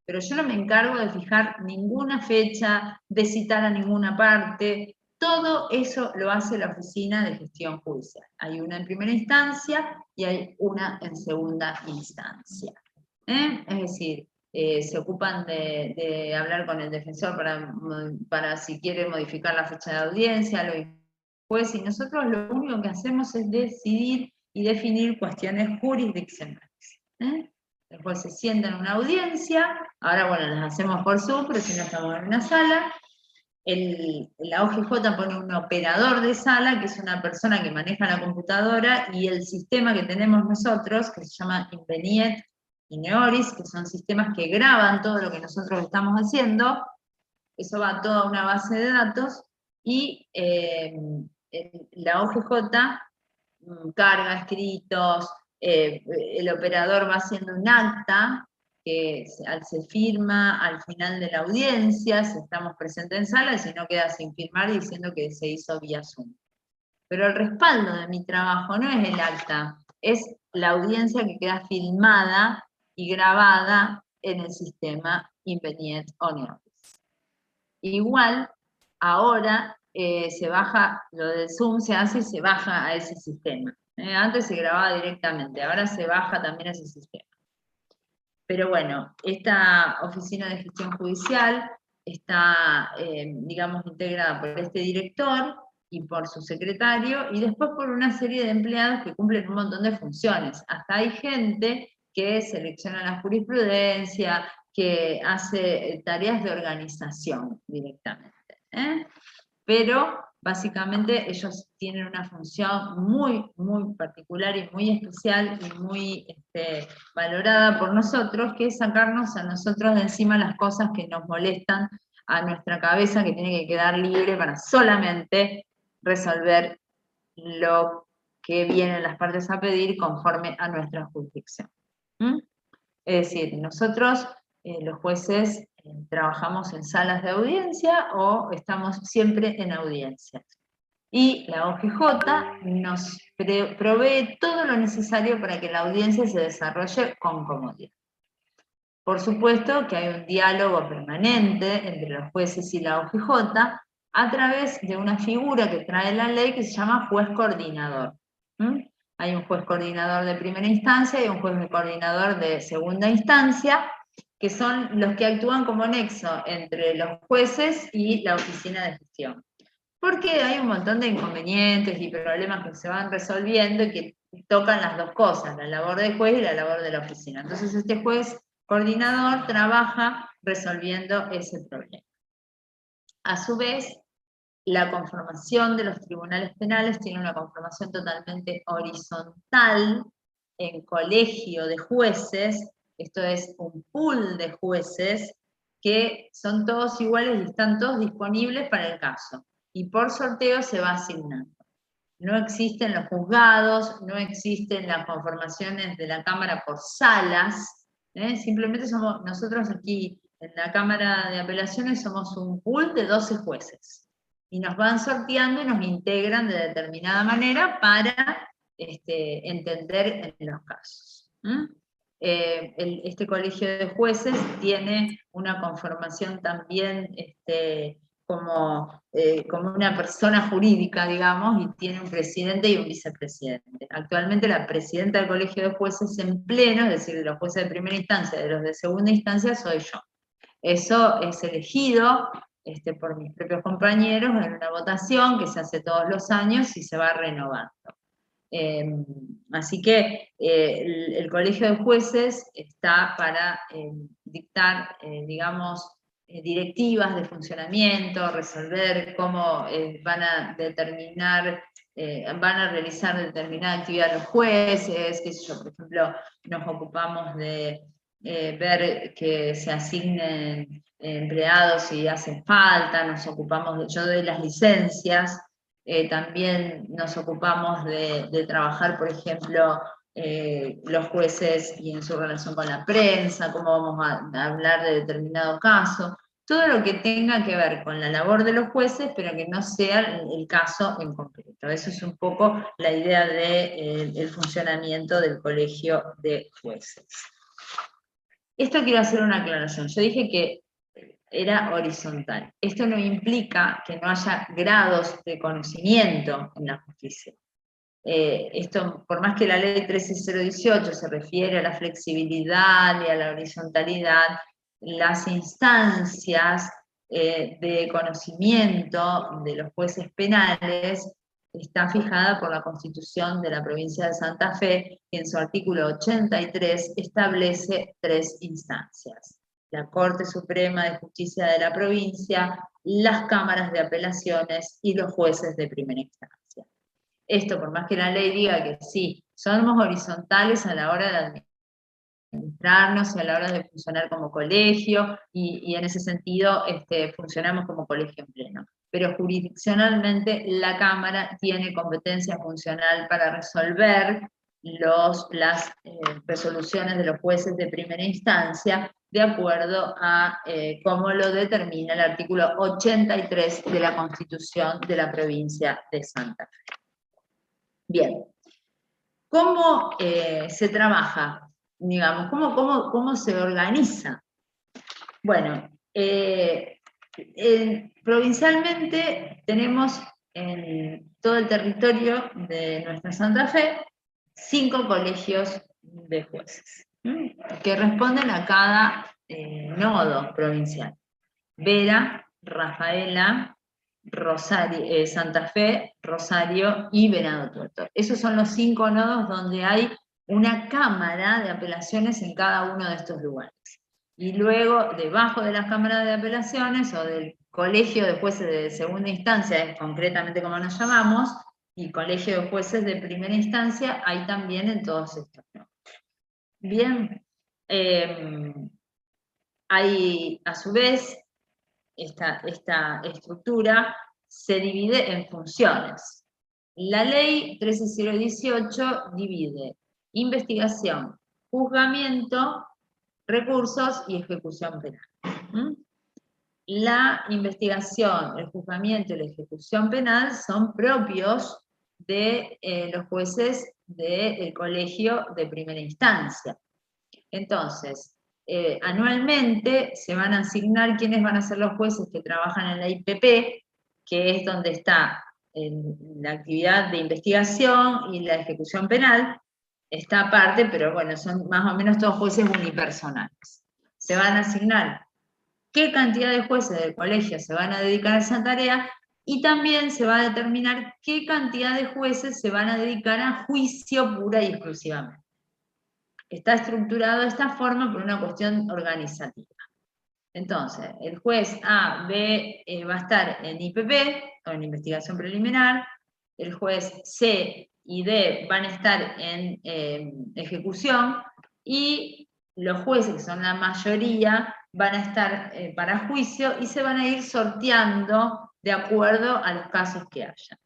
Pero yo no me encargo de fijar ninguna fecha, de citar a ninguna parte, todo eso lo hace la Oficina de Gestión Judicial. Hay una en primera instancia y hay una en segunda instancia. Es decir, se ocupan de hablar con el defensor para si quiere modificar la fecha de audiencia, lo juez, y nosotros lo único que hacemos es decidir y definir cuestiones jurisdiccionales. El juez se sienta en una audiencia, ahora bueno, las hacemos por Zoom, pero si no estamos en una sala, la OGJ pone un operador de sala, que es una persona que maneja la computadora, y el sistema que tenemos nosotros, que se llama Inveniet y Neoris, que son sistemas que graban todo lo que nosotros estamos haciendo. Eso va a toda una base de datos, y la OGJ carga escritos, el operador va haciendo un acta, que se firma al final de la audiencia, si estamos presentes en sala, y si no queda sin firmar diciendo que se hizo vía Zoom. Pero el respaldo de mi trabajo no es el acta, es la audiencia que queda filmada y grabada en el sistema Inveniet o Neoris. Igual, ahora se baja, lo del Zoom se hace y se baja a ese sistema. Antes se grababa directamente, ahora se baja también a ese sistema. Pero bueno, esta oficina de gestión judicial está, digamos, integrada por este director y por su secretario, y después por una serie de empleados que cumplen un montón de funciones. Hasta hay gente que selecciona la jurisprudencia, que hace tareas de organización directamente. Pero básicamente ellos tienen una función muy, muy particular y muy especial y muy valorada por nosotros, que es sacarnos a nosotros de encima las cosas que nos molestan a nuestra cabeza, que tiene que quedar libre para solamente resolver lo que vienen las partes a pedir conforme a nuestra jurisdicción. Es decir, nosotros, los jueces, trabajamos en salas de audiencia o estamos siempre en audiencias. Y la OGJ nos provee todo lo necesario para que la audiencia se desarrolle con comodidad. Por supuesto que hay un diálogo permanente entre los jueces y la OGJ a través de una figura que trae la ley que se llama juez coordinador. Hay un juez coordinador de primera instancia y un juez coordinador de segunda instancia, que son los que actúan como nexo entre los jueces y la oficina de gestión. Porque hay un montón de inconvenientes y problemas que se van resolviendo y que tocan las dos cosas, la labor del juez y la labor de la oficina. Entonces este juez coordinador trabaja resolviendo ese problema. A su vez, la conformación de los tribunales penales tiene una conformación totalmente horizontal en colegio de jueces. Esto es un pool de jueces que son todos iguales y están todos disponibles para el caso. Y por sorteo se va asignando. No existen los juzgados, no existen las conformaciones de la Cámara por salas, simplemente somos nosotros aquí en la Cámara de Apelaciones somos un pool de 12 jueces. Y nos van sorteando y nos integran de determinada manera para entender en los casos. Este colegio de jueces tiene una conformación también como una persona jurídica, digamos, y tiene un presidente y un vicepresidente. Actualmente la presidenta del colegio de jueces en pleno, es decir, de los jueces de primera instancia y de los de segunda instancia, soy yo. Eso es elegido por mis propios compañeros en una votación que se hace todos los años y se va renovando. Así que el colegio de jueces está para dictar, digamos, directivas de funcionamiento, resolver cómo van a determinar, van a realizar determinada actividad los jueces, qué sé yo, por ejemplo, nos ocupamos de ver que se asignen empleados si hacen falta, nos ocupamos yo doy las licencias, también nos ocupamos de trabajar, por ejemplo, los jueces y en su relación con la prensa, cómo vamos a hablar de determinado caso, todo lo que tenga que ver con la labor de los jueces, pero que no sea el caso en concreto. Eso es un poco la idea del funcionamiento del colegio de jueces. Esto quiero hacer una aclaración. Yo dije que era horizontal. Esto no implica que no haya grados de conocimiento en la justicia. Esto, por más que la ley 13018 se refiere a la flexibilidad y a la horizontalidad, las instancias de conocimiento de los jueces penales está fijada por la Constitución de la provincia de Santa Fe, que en su artículo 83 establece 3 instancias. la Corte Suprema de Justicia de la provincia, las cámaras de apelaciones y los jueces de primera instancia. Esto, por más que la ley diga que sí, somos horizontales a la hora de administrarnos y a la hora de funcionar como colegio, y en ese sentido funcionamos como colegio en pleno. Pero jurisdiccionalmente la Cámara tiene competencia funcional para resolver las resoluciones de los jueces de primera instancia de acuerdo a cómo lo determina el artículo 83 de la Constitución de la provincia de Santa Fe. Bien, ¿cómo se trabaja? Digamos, ¿cómo se organiza? Bueno, provincialmente tenemos en todo el territorio de nuestra Santa Fe 5 colegios de jueces, que responden a cada nodo provincial. Vera, Rafaela, Rosario, Santa Fe, Rosario y Venado Tuerto. Esos son los 5 nodos donde hay una cámara de apelaciones en cada uno de estos lugares. Y luego, debajo de las cámaras de apelaciones o del colegio de jueces de segunda instancia, es concretamente como nos llamamos, y colegio de jueces de primera instancia, hay también en todos estos nodos. Bien, hay a su vez, esta estructura se divide en funciones. La ley 13018 divide investigación, juzgamiento, recursos y ejecución penal. La investigación, el juzgamiento y la ejecución penal son propios de los jueces del colegio de primera instancia. Entonces, anualmente se van a asignar quiénes van a ser los jueces que trabajan en la IPP, que es donde está la actividad de investigación y la ejecución penal. Está aparte, pero bueno, son más o menos todos jueces unipersonales. Se van a asignar qué cantidad de jueces del colegio se van a dedicar a esa tarea y también se va a determinar qué cantidad de jueces se van a dedicar a juicio pura y exclusivamente. Está estructurado de esta forma por una cuestión organizativa. Entonces, el juez A, B va a estar en IPP, o en investigación preliminar, el juez C y D van a estar en ejecución, y los jueces, que son la mayoría, van a estar para juicio y se van a ir sorteando de acuerdo a los casos que haya.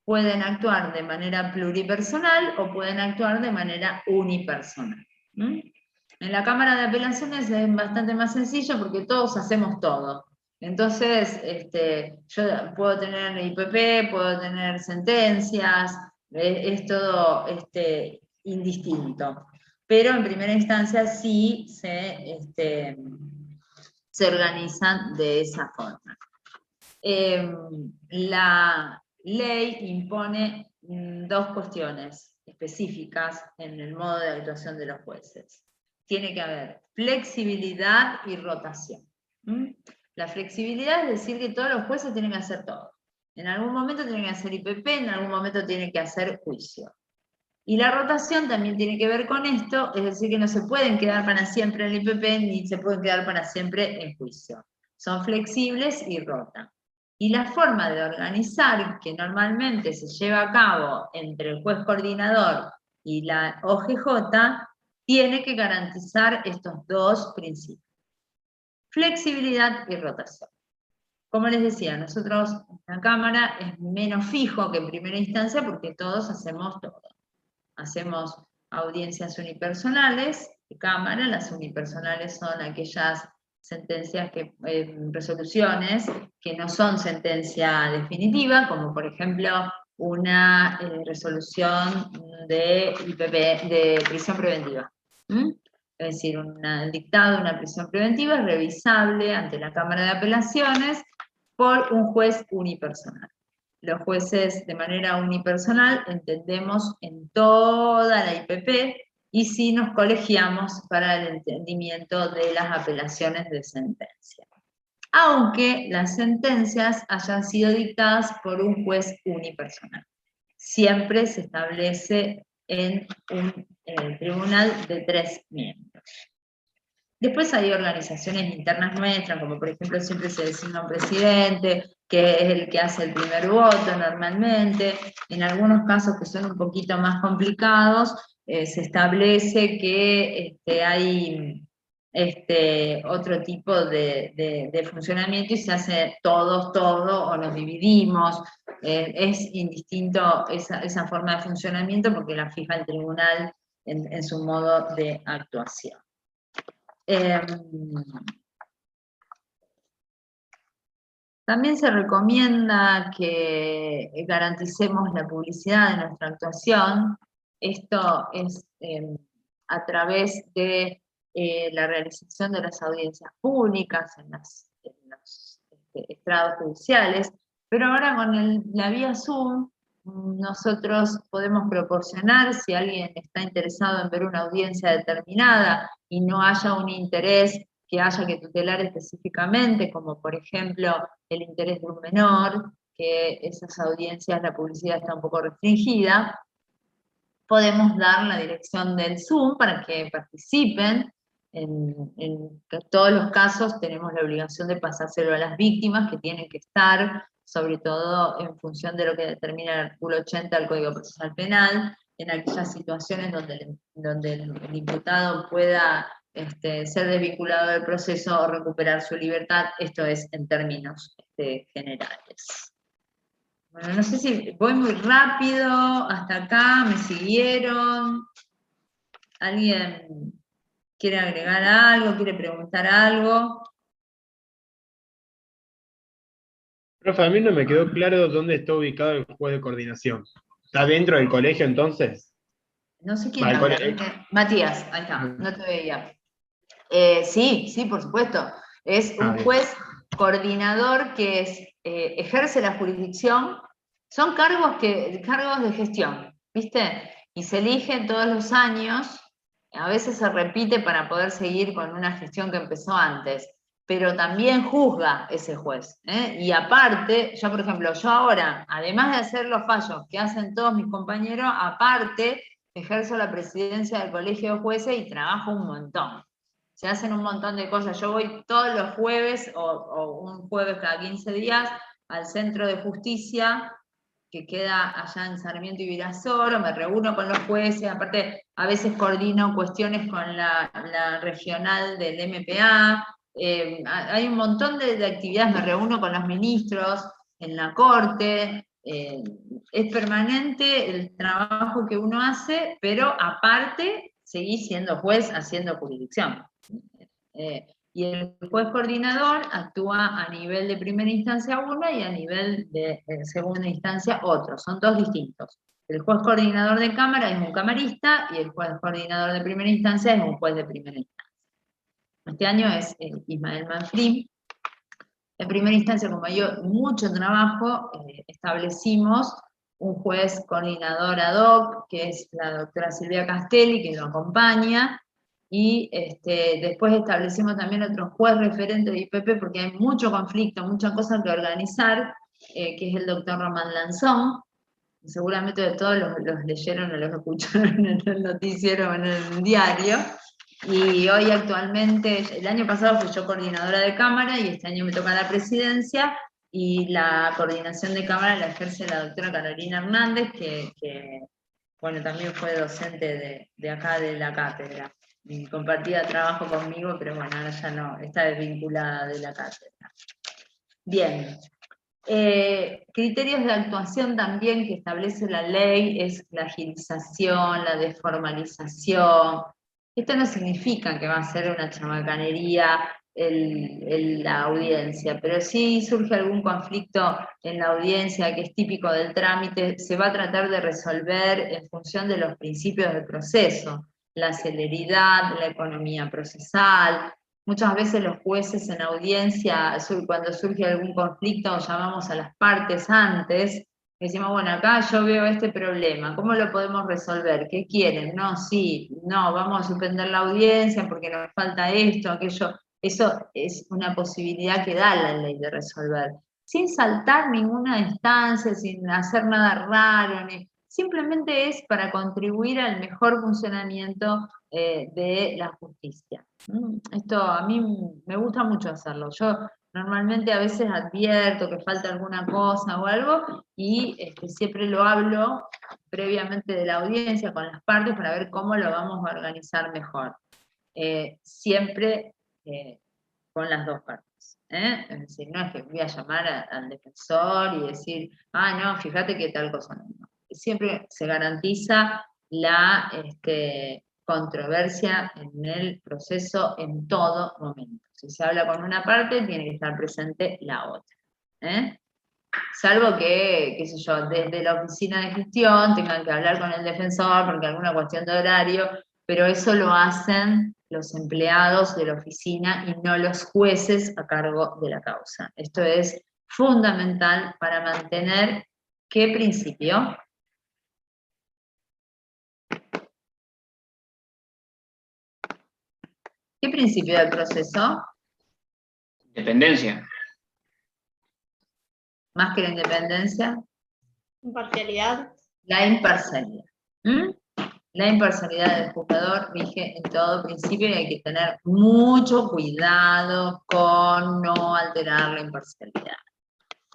Pueden actuar de manera pluripersonal o pueden actuar de manera unipersonal. En la Cámara de Apelaciones es bastante más sencillo porque todos hacemos todo. Entonces, yo puedo tener IPP, puedo tener sentencias, es todo indistinto. Pero en primera instancia sí se organizan de esa forma. La ley impone 2 cuestiones específicas en el modo de actuación de los jueces. Tiene que haber flexibilidad y rotación. La flexibilidad es decir que todos los jueces tienen que hacer todo. En algún momento tienen que hacer IPP, en algún momento tienen que hacer juicio. Y la rotación también tiene que ver con esto, es decir que no se pueden quedar para siempre en el IPP ni se pueden quedar para siempre en juicio. Son flexibles y rotan. Y la forma de organizar, que normalmente se lleva a cabo entre el juez coordinador y la OGJ, tiene que garantizar estos 2 principios. Flexibilidad y rotación. Como les decía, nosotros en la Cámara es menos fijo que en primera instancia porque todos hacemos todo. Hacemos audiencias unipersonales de Cámara. Las unipersonales son aquellas sentencias, resoluciones que no son sentencia definitiva, como por ejemplo una resolución de IPP, de prisión preventiva. Es decir, un dictado de una prisión preventiva es revisable ante la Cámara de Apelaciones por un juez unipersonal. Los jueces de manera unipersonal entendemos en toda la IPP y sí nos colegiamos para el entendimiento de las apelaciones de sentencia. Aunque las sentencias hayan sido dictadas por un juez unipersonal. Siempre se establece en un tribunal de 3 miembros. Después hay organizaciones internas nuestras, como por ejemplo siempre se designa un presidente, que es el que hace el primer voto normalmente. En algunos casos que son un poquito más complicados, se establece que hay otro tipo de funcionamiento y se hace todos, todo, o nos dividimos. Es indistinto esa forma de funcionamiento porque la fija el tribunal en su modo de actuación. También se recomienda que garanticemos la publicidad de nuestra actuación. Esto es a través de la realización de las audiencias públicas en los estrados judiciales, pero ahora con la vía Zoom nosotros podemos proporcionar, si alguien está interesado en ver una audiencia determinada y no haya un interés que haya que tutelar específicamente, como por ejemplo el interés de un menor, que esas audiencias la publicidad está un poco restringida, podemos dar la dirección del Zoom para que participen. En todos los casos tenemos la obligación de pasárselo a las víctimas, que tienen que estar, sobre todo en función de lo que determina el artículo 80 del Código Procesal Penal, en aquellas situaciones donde el imputado pueda ser desvinculado del proceso o recuperar su libertad. Esto es en términos generales. Bueno, no sé si voy muy rápido, hasta acá, ¿me siguieron? ¿Alguien quiere agregar algo, quiere preguntar algo? Profe, a mí no me quedó claro dónde está ubicado el juez de coordinación. ¿Está dentro del colegio entonces? No sé quién Vale, habla. Matías, ahí está, no te veía. Sí, por supuesto. Es un juez coordinador que ejerce la jurisdicción. Son cargos de gestión, ¿viste? Y se eligen todos los años. A veces se repite para poder seguir con una gestión que empezó antes, pero también juzga ese juez. Y aparte, yo por ejemplo, yo ahora, además de hacer los fallos que hacen todos mis compañeros, aparte ejerzo la presidencia del Colegio de Jueces y trabajo un montón. Se hacen un montón de cosas. Yo voy todos los jueves, o un jueves cada 15 días, al Centro de Justicia, que queda allá en Sarmiento y Virasoro, me reúno con los jueces, aparte a veces coordino cuestiones con la regional del MPA, hay un montón de actividades, me reúno con los ministros en la corte, es permanente el trabajo que uno hace, pero aparte seguí siendo juez haciendo jurisdicción. Y el juez coordinador actúa a nivel de primera instancia uno y a nivel de segunda instancia otro, son dos distintos. El juez coordinador de cámara es un camarista y el juez coordinador de primera instancia es un juez de primera instancia. Este año es Ismael Manfrim. En primera instancia, como hay mucho trabajo, establecimos un juez coordinador ad hoc, que es la doctora Silvia Castelli, que lo acompaña, y después establecimos también otro juez referente de IPP, porque hay mucho conflicto, muchas cosas que organizar, que es el doctor Román Lanzón. Seguramente de todos los leyeron o los escucharon en el noticiero o en el diario. Y hoy actualmente, el año pasado fui yo coordinadora de cámara y este año me toca la presidencia, y la coordinación de cámara la ejerce la doctora Carolina Hernández, que bueno, también fue docente de acá de la cátedra. Y compartía trabajo conmigo, pero bueno, ahora ya no, está desvinculada de la cátedra. Bien. Criterios de actuación también que establece la ley es la agilización, la desformalización. Esto no significa que va a ser una chamacanería la audiencia, pero si surge algún conflicto en la audiencia que es típico del trámite, se va a tratar de resolver en función de los principios del proceso, la celeridad, la economía procesal. Muchas veces los jueces en audiencia, cuando surge algún conflicto, llamamos a las partes antes, y decimos, bueno, acá yo veo este problema, ¿cómo lo podemos resolver? ¿Qué quieren? No, sí, no, vamos a suspender la audiencia porque nos falta esto, aquello. Eso es una posibilidad que da la ley de resolver, sin saltar ninguna instancia, sin hacer nada raro, simplemente es para contribuir al mejor funcionamiento de la justicia. Esto a mí me gusta mucho hacerlo. Yo normalmente a veces advierto que falta alguna cosa o algo, y siempre lo hablo previamente de la audiencia con las partes para ver cómo lo vamos a organizar mejor. Siempre con las dos partes. Es decir, no es que voy a llamar al defensor y decir, no, fíjate que tal cosa no. Siempre se garantiza la controversia en el proceso en todo momento. Si se habla con una parte, tiene que estar presente la otra. Salvo que, qué sé yo, desde la oficina de gestión tengan que hablar con el defensor porque alguna cuestión de horario, pero eso lo hacen los empleados de la oficina y no los jueces a cargo de la causa. Esto es fundamental para mantener, ¿qué principio? ¿Qué principio del proceso? Dependencia. Más que la independencia. Imparcialidad. La imparcialidad. La imparcialidad del juzgador rige en todo principio y hay que tener mucho cuidado con no alterar la imparcialidad.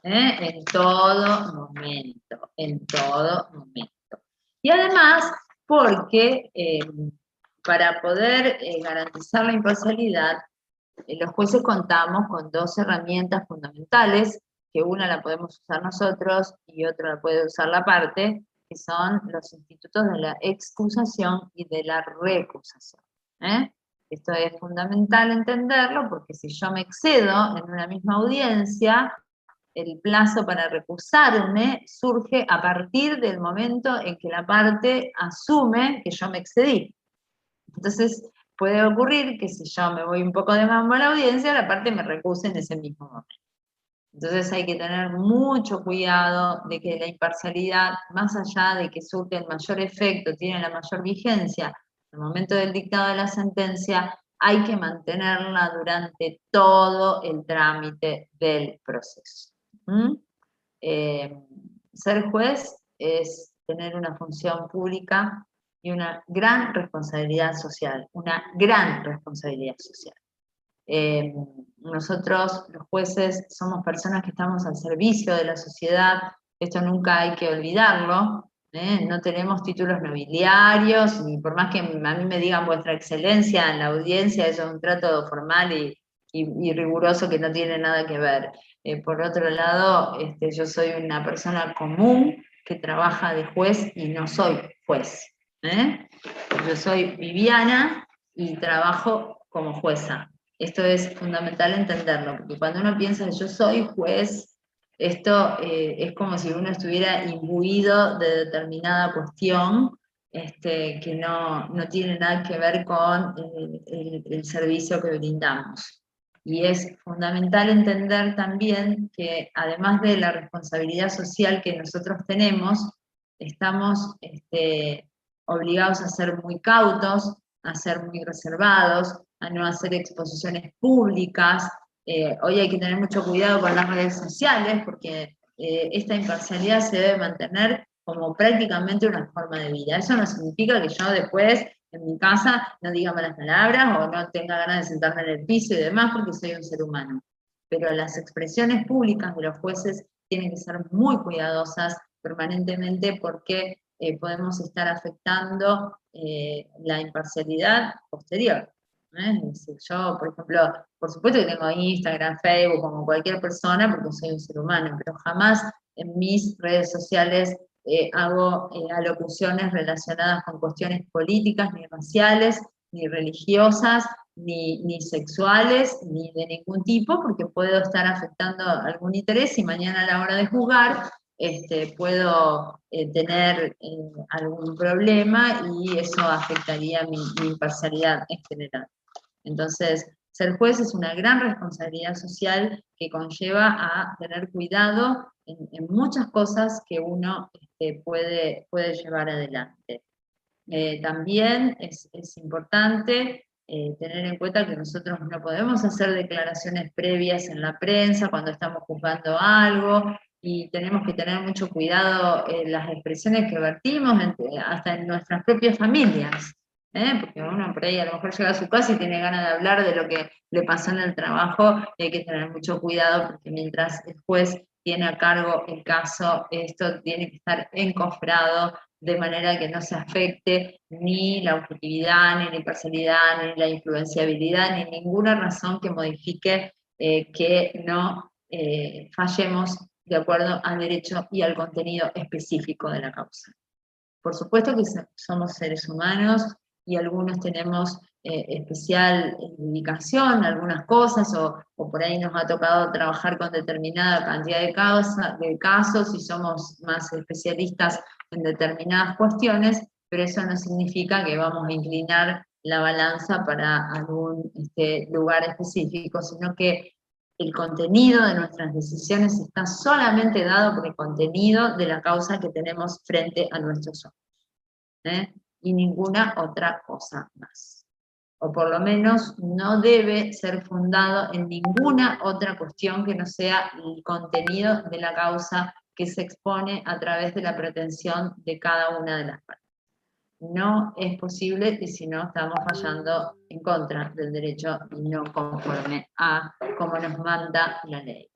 En todo momento, en todo momento. Y además, porque para poder garantizar la imparcialidad, los jueces contamos con dos herramientas fundamentales, que una la podemos usar nosotros y otra la puede usar la parte, que son los institutos de la excusación y de la recusación. Esto es fundamental entenderlo, porque si yo me excedo en una misma audiencia, el plazo para recusarme surge a partir del momento en que la parte asume que yo me excedí. Entonces, puede ocurrir que si yo me voy un poco de mambo a la audiencia, la parte me recuse en ese mismo momento. Entonces hay que tener mucho cuidado de que la imparcialidad, más allá de que surte el mayor efecto, tiene la mayor vigencia, en el momento del dictado de la sentencia, hay que mantenerla durante todo el trámite del proceso. Ser juez es tener una función pública y una gran responsabilidad social, una gran responsabilidad social. Nosotros, los jueces, somos personas que estamos al servicio de la sociedad, esto nunca hay que olvidarlo, no tenemos títulos nobiliarios, ni por más que a mí me digan vuestra excelencia en la audiencia, eso es un trato formal y riguroso que no tiene nada que ver. Por otro lado, yo soy una persona común que trabaja de juez y no soy juez. Yo soy Viviana y trabajo como jueza. Esto es fundamental entenderlo, porque cuando uno piensa que yo soy juez, esto es como si uno estuviera imbuido de determinada cuestión que no tiene nada que ver con el servicio que brindamos. Y es fundamental entender también que además de la responsabilidad social que nosotros tenemos, estamos obligados a ser muy cautos, a ser muy reservados, a no hacer exposiciones públicas. Hoy hay que tener mucho cuidado con las redes sociales, porque esta imparcialidad se debe mantener como prácticamente una forma de vida. Eso no significa que yo después en mi casa no diga malas palabras o no tenga ganas de sentarme en el piso y demás, porque soy un ser humano. Pero las expresiones públicas de los jueces tienen que ser muy cuidadosas permanentemente, porque podemos estar afectando la imparcialidad posterior. Es decir, yo, por ejemplo, por supuesto que tengo Instagram, Facebook, como cualquier persona, porque soy un ser humano, pero jamás en mis redes sociales hago alocuciones relacionadas con cuestiones políticas, ni raciales, ni religiosas, ni sexuales, ni de ningún tipo, porque puedo estar afectando algún interés y mañana a la hora de juzgar puedo tener algún problema y eso afectaría mi imparcialidad en general. Entonces, ser juez es una gran responsabilidad social que conlleva a tener cuidado en muchas cosas que uno puede llevar adelante. También es importante tener en cuenta que nosotros no podemos hacer declaraciones previas en la prensa cuando estamos juzgando algo, y tenemos que tener mucho cuidado en las expresiones que vertimos, hasta en nuestras propias familias, porque uno por ahí a lo mejor llega a su casa y tiene ganas de hablar de lo que le pasó en el trabajo, y hay que tener mucho cuidado, porque mientras el juez tiene a cargo el caso, esto tiene que estar encofrado, de manera que no se afecte ni la objetividad, ni la imparcialidad, ni la influenciabilidad, ni ninguna razón que modifique que no fallemos de acuerdo al derecho y al contenido específico de la causa. Por supuesto que somos seres humanos y algunos tenemos especial dedicación a algunas cosas, o por ahí nos ha tocado trabajar con determinada cantidad de casos y somos más especialistas en determinadas cuestiones, pero eso no significa que vamos a inclinar la balanza para algún lugar específico, sino que el contenido de nuestras decisiones está solamente dado por el contenido de la causa que tenemos frente a nuestros ojos, y ninguna otra cosa más. O por lo menos no debe ser fundado en ninguna otra cuestión que no sea el contenido de la causa que se expone a través de la pretensión de cada una de las partes. No es posible, y si no estamos fallando en contra del derecho y no conforme a como nos manda la ley.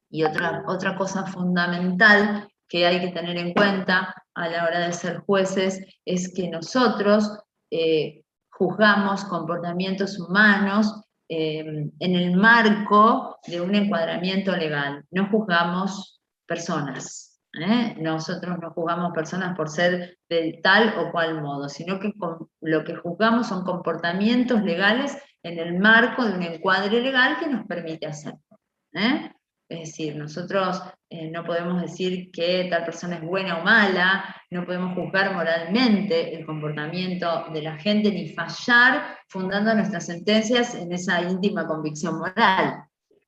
Y otra cosa fundamental que hay que tener en cuenta a la hora de ser jueces es que nosotros juzgamos comportamientos humanos en el marco de un encuadramiento legal, no juzgamos personas. Nosotros no juzgamos personas por ser de tal o cual modo, sino que lo que juzgamos son comportamientos legales en el marco de un encuadre legal que nos permite hacerlo. Es decir, nosotros no podemos decir que tal persona es buena o mala, no podemos juzgar moralmente el comportamiento de la gente, ni fallar fundando nuestras sentencias en esa íntima convicción moral.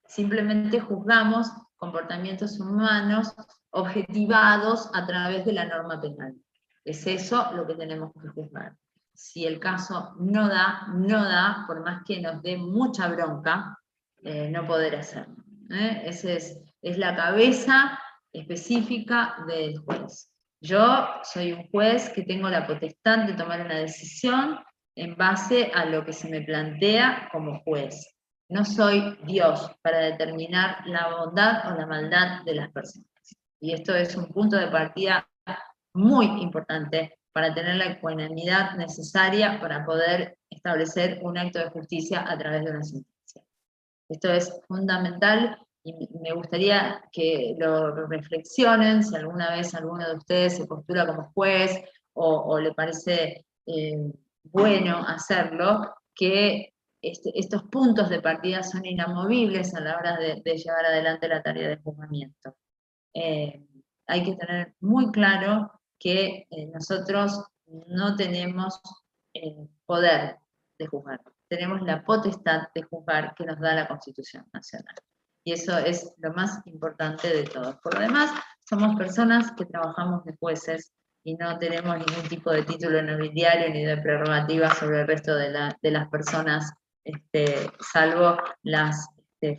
Simplemente juzgamos comportamientos humanos objetivados a través de la norma penal. Es eso lo que tenemos que juzgar. Si el caso no da, por más que nos dé mucha bronca, no poder hacerlo. Esa es la cabeza específica del juez. Yo soy un juez que tengo la potestad de tomar una decisión en base a lo que se me plantea como juez. No soy Dios para determinar la bondad o la maldad de las personas. Y esto es un punto de partida muy importante para tener la ecuanimidad necesaria para poder establecer un acto de justicia a través de una sentencia. Esto es fundamental y me gustaría que lo reflexionen si alguna vez alguno de ustedes se postula como juez o le parece bueno hacerlo, que estos puntos de partida son inamovibles a la hora de llevar adelante la tarea de juzgamiento. Hay que tener muy claro que nosotros no tenemos poder de juzgar, tenemos la potestad de juzgar que nos da la Constitución Nacional. Y eso es lo más importante de todo. Por lo demás, somos personas que trabajamos de jueces y no tenemos ningún tipo de título nobiliario ni de prerrogativa sobre el resto de las personas, salvo las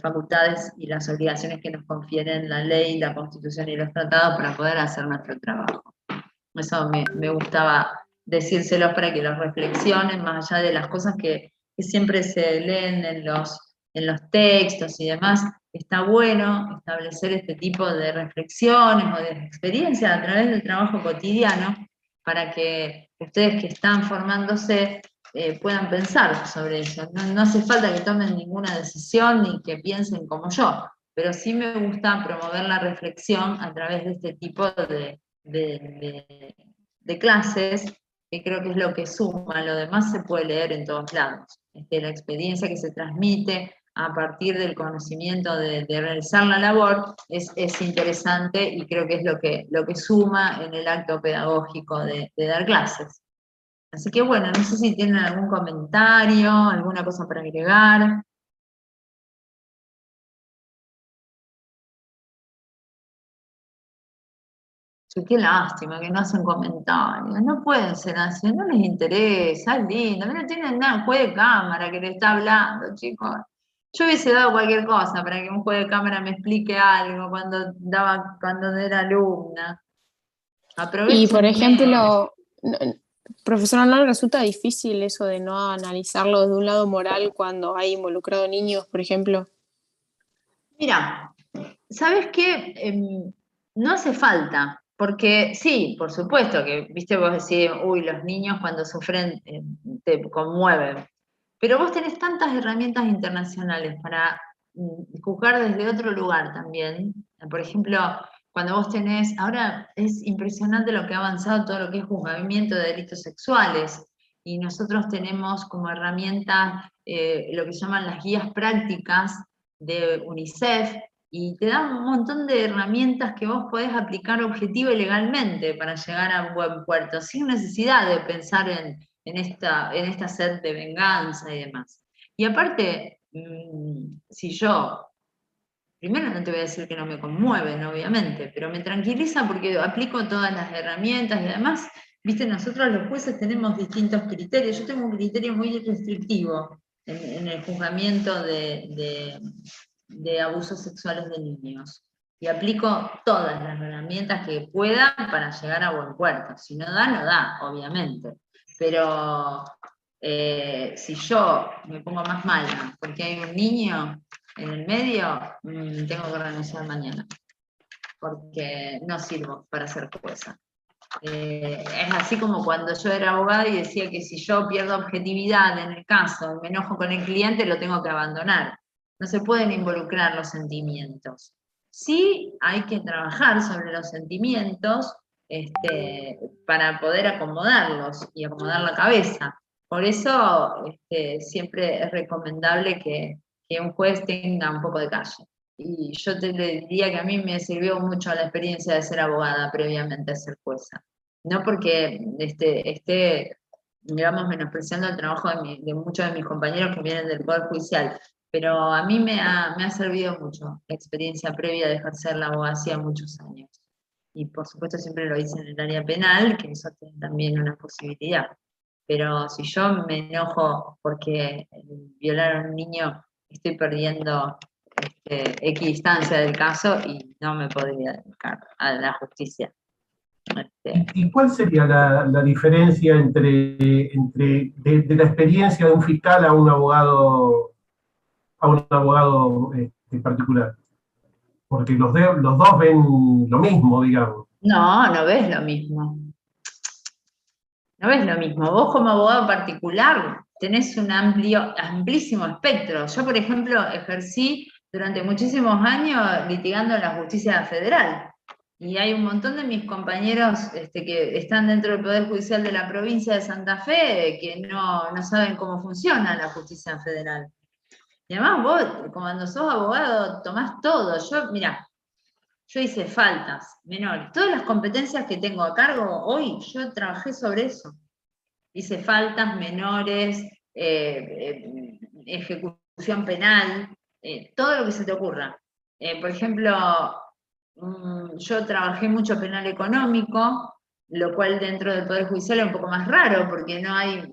facultades y las obligaciones que nos confieren la ley, la Constitución y los tratados para poder hacer nuestro trabajo. Eso me gustaba decírselos para que los reflexionen, más allá de las cosas que siempre se leen en los textos y demás. Está bueno establecer este tipo de reflexiones o de experiencias a través del trabajo cotidiano para que ustedes que están formándose puedan pensar sobre eso. No hace falta que tomen ninguna decisión ni que piensen como yo, pero sí me gusta promover la reflexión a través de este tipo de clases, que creo que es lo que suma. Lo demás se puede leer en todos lados. La experiencia que se transmite a partir del conocimiento de realizar la labor es interesante y creo que es lo que suma en el acto pedagógico de dar clases. Así que bueno, no sé si tienen algún comentario, alguna cosa para agregar. Qué lástima que no hacen comentarios, no pueden ser así, no les interesa, es lindo, no tienen nada, juez de cámara que le está hablando, chicos. Yo hubiese dado cualquier cosa para que un juez de cámara me explique algo cuando era alumna. Y por Aprovechenme. ejemplo, profesora, ¿no le resulta difícil eso de no analizarlo desde un lado moral cuando hay involucrado niños, por ejemplo? Mira, ¿sabes qué? No hace falta, porque sí, por supuesto que, viste, vos decís, uy, los niños cuando sufren te conmueven, pero vos tenés tantas herramientas internacionales para juzgar desde otro lugar también. Por ejemplo, cuando vos tenés, ahora es impresionante lo que ha avanzado todo lo que es juzgamiento de delitos sexuales, y nosotros tenemos como herramienta lo que llaman las guías prácticas de UNICEF, y te dan un montón de herramientas que vos podés aplicar objetiva y legalmente para llegar a un buen puerto, sin necesidad de pensar en esta sed de venganza y demás. Y aparte, si yo, primero no te voy a decir que no me conmueven, obviamente, pero me tranquiliza porque aplico todas las herramientas y además, viste, nosotros los jueces tenemos distintos criterios. Yo tengo un criterio muy restrictivo en el juzgamiento de abusos sexuales de niños. Y aplico todas las herramientas que pueda para llegar a buen puerto. Si no da, no da, obviamente. Pero si yo me pongo más mala porque hay un niño en el medio, tengo que renunciar mañana, porque no sirvo para ser jueza. Es así como cuando yo era abogada y decía que si yo pierdo objetividad en el caso, me enojo con el cliente, lo tengo que abandonar. No se pueden involucrar los sentimientos. Sí hay que trabajar sobre los sentimientos para poder acomodarlos y acomodar la cabeza. Por eso siempre es recomendable que un juez tenga un poco de calle. Y yo te diría que a mí me sirvió mucho la experiencia de ser abogada previamente a ser jueza. No porque esté, digamos, menospreciando el trabajo de muchos de mis compañeros que vienen del Poder Judicial, pero a mí me ha servido mucho la experiencia previa de ejercer la abogacía muchos años. Y por supuesto siempre lo hice en el área penal, que eso tiene también una posibilidad. Pero si yo me enojo porque violaron a un niño, estoy perdiendo equidistancia del caso y no me podría dedicar a la justicia. ¿Y cuál sería la diferencia de la experiencia de un fiscal a un abogado particular? Porque los dos ven lo mismo, digamos. No ves lo mismo. No ves lo mismo. Vos como abogado particular tenés un amplísimo espectro. Yo, por ejemplo, ejercí durante muchísimos años litigando en la justicia federal. Y hay un montón de mis compañeros que están dentro del Poder Judicial de la provincia de Santa Fe que no saben cómo funciona la justicia federal. Y además vos, cuando sos abogado, tomás todo. Yo hice faltas menores. Todas las competencias que tengo a cargo hoy, yo trabajé sobre eso. Hice faltas menores, ejecución penal, todo lo que se te ocurra. Por ejemplo, yo trabajé mucho penal económico, lo cual dentro del Poder Judicial es un poco más raro, porque no hay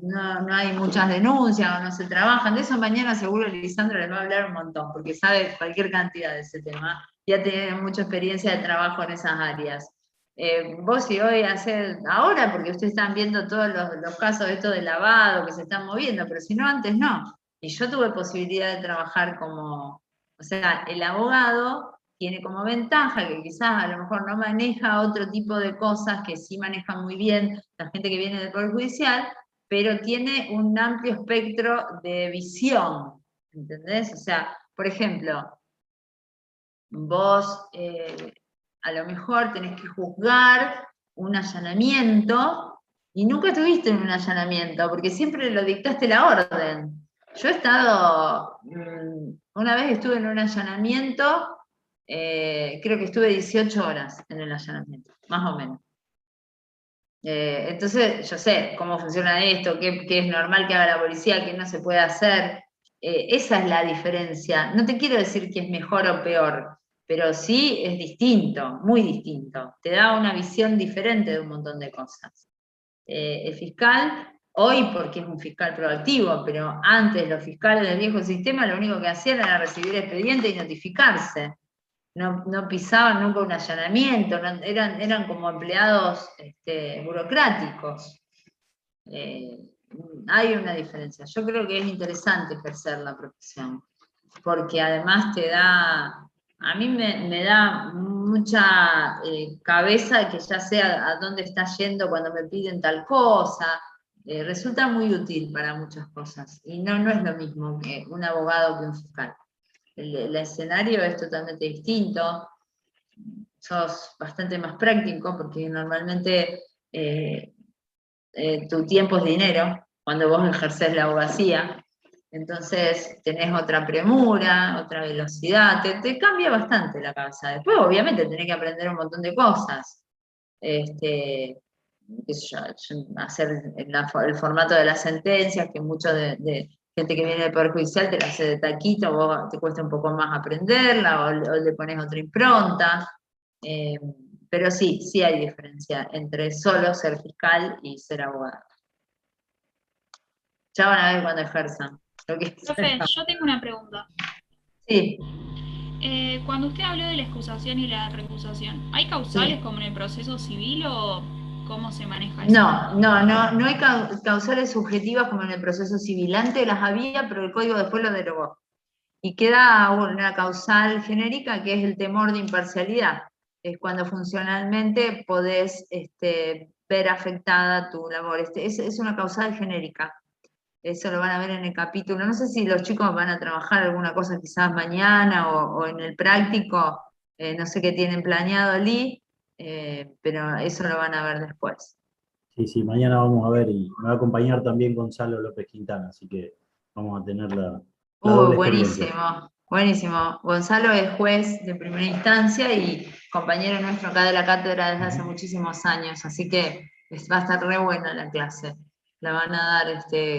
muchas denuncias, o no se trabajan. De eso mañana seguro Lisandra les va a hablar un montón, porque sabe cualquier cantidad de ese tema. Ya tiene mucha experiencia de trabajo en esas áreas. Vos y hoy ahora, porque ustedes están viendo todos los casos de esto de lavado que se están moviendo, pero si no, antes no. Y yo tuve posibilidad de trabajar o sea, el abogado tiene como ventaja que quizás a lo mejor no maneja otro tipo de cosas que sí maneja muy bien la gente que viene del Poder Judicial, pero tiene un amplio espectro de visión, ¿entendés? O sea, por ejemplo, vos a lo mejor tenés que juzgar un allanamiento y nunca estuviste en un allanamiento, porque siempre lo dictaste la orden. Yo he estado, una vez estuve en un allanamiento, creo que estuve 18 horas en el allanamiento, más o menos. Entonces, yo sé cómo funciona esto, qué es normal que haga la policía, qué no se puede hacer. Esa es la diferencia. No te quiero decir que es mejor o peor, pero sí es distinto, muy distinto. Te da una visión diferente de un montón de cosas. El fiscal Hoy porque es un fiscal proactivo, pero antes los fiscales del viejo sistema lo único que hacían era recibir expediente y notificarse. No pisaban nunca un allanamiento, eran como empleados burocráticos. Hay una diferencia. Yo creo que es interesante ejercer la profesión, porque además a mí me da mucha cabeza que ya sea a dónde está yendo cuando me piden tal cosa. Resulta muy útil para muchas cosas, y no es lo mismo que un abogado que un fiscal. El escenario es totalmente distinto, sos bastante más práctico, porque normalmente tu tiempo es dinero, cuando vos ejercés la abogacía, entonces tenés otra premura, otra velocidad, te cambia bastante la cabeza. Después obviamente tenés que aprender un montón de cosas, qué sé yo, hacer el formato de las sentencias, que mucho de gente que viene del Poder Judicial te la hace de taquito, vos te cuesta un poco más aprenderla, o le pones otra impronta. Pero sí hay diferencia entre solo ser fiscal y ser abogado. Ya van a ver cuando ejerzan. Profe, yo tengo una pregunta. Sí. Cuando usted habló de la excusación y la recusación, ¿hay causales Sí. como en el proceso civil o cómo se maneja eso? No hay causales subjetivas como en el proceso civil. Antes las había, pero el código después lo derogó. Y queda una causal genérica que es el temor de imparcialidad. Es cuando funcionalmente podés ver afectada tu labor. Es una causal genérica. Eso lo van a ver en el capítulo. No sé si los chicos van a trabajar alguna cosa quizás mañana o en el práctico. No sé qué tienen planeado, Lee, pero eso lo van a ver después. Sí, mañana vamos a ver y me va a acompañar también Gonzalo López Quintana, así que vamos a tener la doble experiencia. Buenísimo. Gonzalo es juez de primera instancia y compañero nuestro acá de la cátedra desde hace muchísimos años, así que va a estar re buena la clase. La van a dar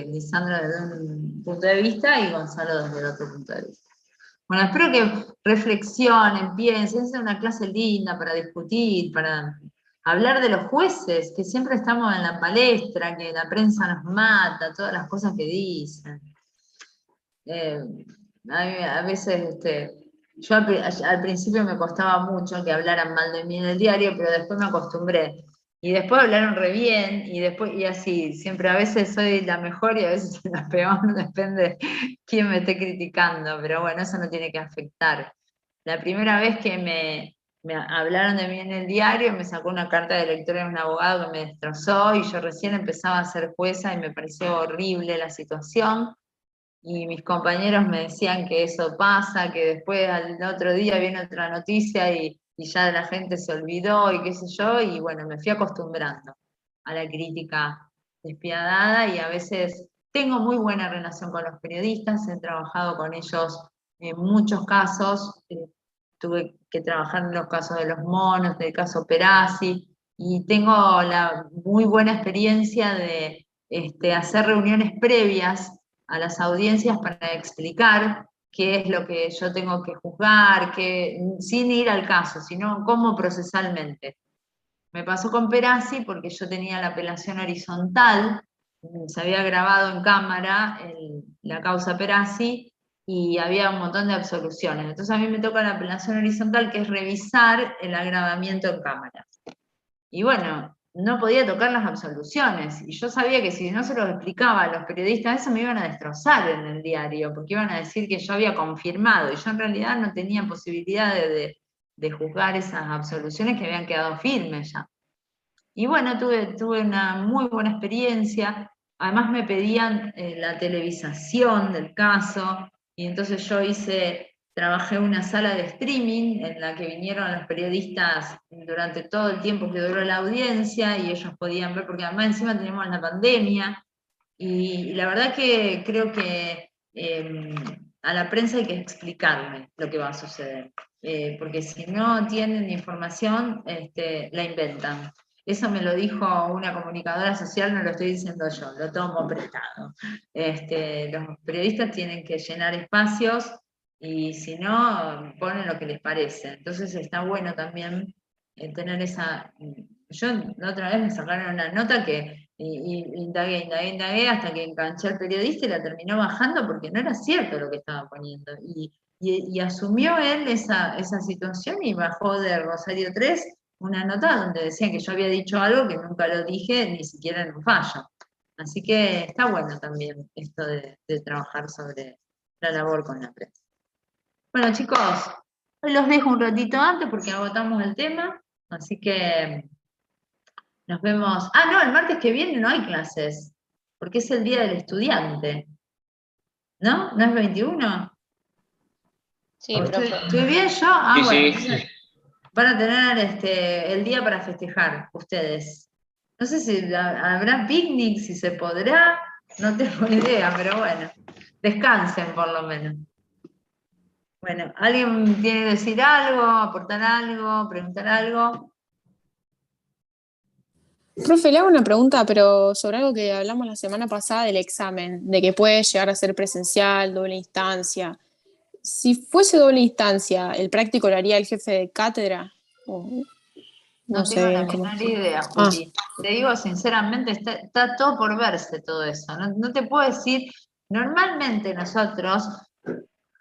Lisandro desde un punto de vista y Gonzalo desde el otro punto de vista. Bueno, espero que reflexionen, piensen, es una clase linda para discutir, para hablar de los jueces, que siempre estamos en la palestra, que la prensa nos mata, todas las cosas que dicen. A veces, yo al principio me costaba mucho que hablaran mal de mí en el diario, pero después me acostumbré. Y después hablaron re bien, y así, siempre a veces soy la mejor y a veces soy la peor, depende quién me esté criticando, pero bueno, eso no tiene que afectar. La primera vez que me hablaron de mí en el diario, me sacó una carta de lectura de un abogado que me destrozó, y yo recién empezaba a ser jueza y me pareció horrible la situación. Y mis compañeros me decían que eso pasa, que después al otro día viene otra noticia y ya la gente se olvidó y qué sé yo, y bueno, me fui acostumbrando a la crítica despiadada, y a veces tengo muy buena relación con los periodistas, he trabajado con ellos en muchos casos, tuve que trabajar en los casos de los monos, del caso Perazzi, y tengo la muy buena experiencia de hacer reuniones previas a las audiencias para explicar qué es lo que yo tengo que juzgar, sin ir al caso, sino cómo procesalmente. Me pasó con Perazzi porque yo tenía la apelación horizontal, se había grabado en cámara la causa Perazzi y había un montón de absoluciones. Entonces a mí me toca la apelación horizontal, que es revisar el agravamiento en cámara. Y bueno, no podía tocar las absoluciones, y yo sabía que si no se los explicaba a los periodistas, eso me iban a destrozar en el diario, porque iban a decir que yo había confirmado, y yo en realidad no tenía posibilidad de juzgar esas absoluciones que habían quedado firmes ya. Y bueno, tuve una muy buena experiencia, además me pedían la televisación del caso, y entonces yo trabajé en una sala de streaming en la que vinieron los periodistas durante todo el tiempo que duró la audiencia, y ellos podían ver, porque además encima teníamos la pandemia, y la verdad que creo que a la prensa hay que explicarle lo que va a suceder, porque si no tienen información, la inventan. Eso me lo dijo una comunicadora social, no lo estoy diciendo yo, lo tomo prestado. Los periodistas tienen que llenar espacios, y si no, ponen lo que les parece. Entonces está bueno también tener esa... Yo la otra vez me sacaron una nota que Indagué hasta que enganché al periodista y la terminó bajando porque no era cierto lo que estaba poniendo. Y asumió él esa situación y bajó de Rosario 3 una nota donde decía que yo había dicho algo que nunca lo dije, ni siquiera en un fallo. Así que está bueno también esto de trabajar sobre la labor con la prensa. Bueno, chicos, hoy los dejo un ratito antes porque agotamos el tema, así que nos vemos. Ah, no, el martes que viene no hay clases, porque es el Día del Estudiante. ¿No? ¿No es 21? Sí, profe. ¿Estoy bien yo? Ah, Sí, bueno. sí. Van a tener el día para festejar, ustedes. No sé si habrá picnic, si se podrá, no tengo idea, pero bueno, descansen por lo menos. Bueno, ¿alguien tiene que decir algo, aportar algo, preguntar algo? Profe, le hago una pregunta, pero sobre algo que hablamos la semana pasada del examen, de que puede llegar a ser presencial, doble instancia. Si fuese doble instancia, ¿el práctico lo haría el jefe de cátedra? No sé tengo la cómo. menor idea, Juli. Te digo sinceramente, está todo por verse todo eso. No te puedo decir, normalmente nosotros,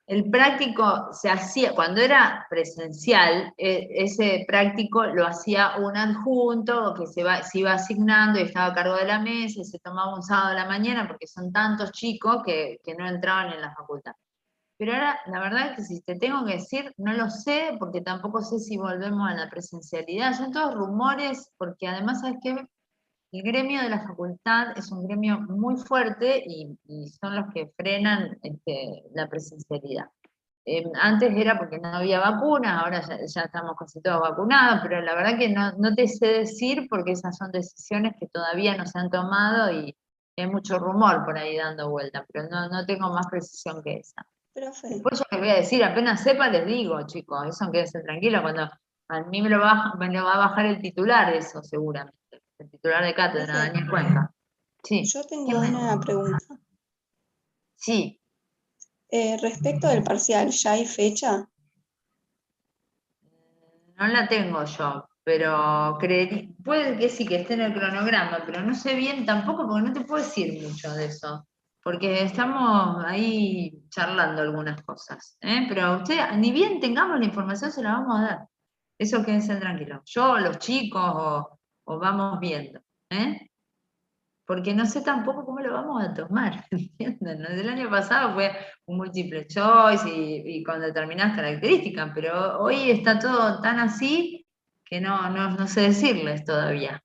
el práctico se hacía, cuando era presencial, ese práctico lo hacía un adjunto que se iba asignando y estaba a cargo de la mesa y se tomaba un sábado a la mañana porque son tantos chicos que no entraban en la facultad. Pero ahora, la verdad es que si te tengo que decir, no lo sé, porque tampoco sé si volvemos a la presencialidad. Son todos rumores, porque además, ¿sabes qué? El gremio de la facultad es un gremio muy fuerte y son los que frenan la presencialidad. Antes era porque no había vacunas, ahora ya estamos casi todos vacunados, pero la verdad que no te sé decir porque esas son decisiones que todavía no se han tomado y hay mucho rumor por ahí dando vuelta, pero no tengo más precisión que esa. Profe, Después yo les voy a decir, apenas sepa les digo, chicos, eso quédense tranquilos, cuando a mí me lo va a bajar el titular eso seguramente, el titular de cátedra, Profe. Daniel Cuenca. Sí. yo tengo una pregunta. Sí. Respecto del parcial, ¿ya hay fecha? No la tengo yo, pero puede que sí que esté en el cronograma, pero no sé bien tampoco porque no te puedo decir mucho de eso, porque estamos ahí charlando algunas cosas, pero a usted, ni bien tengamos la información, se la vamos a dar. Eso quédense tranquilos. Yo, los chicos, o vamos viendo, porque no sé tampoco cómo lo vamos a tomar, ¿entienden? El año pasado fue un multiple choice y con determinadas características, pero hoy está todo tan así que no sé decirles todavía,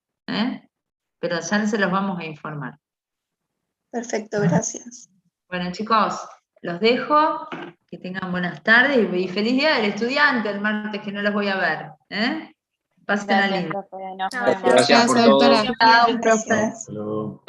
pero ya se los vamos a informar. Perfecto, gracias. Bueno, chicos, los dejo, que tengan buenas tardes y feliz día del estudiante el martes que no los voy a ver, Pasen a Gracias, lindo. profe. Nos Chao. vemos. Gracias por Gracias, todo. doctora. Gracias. Hasta luego.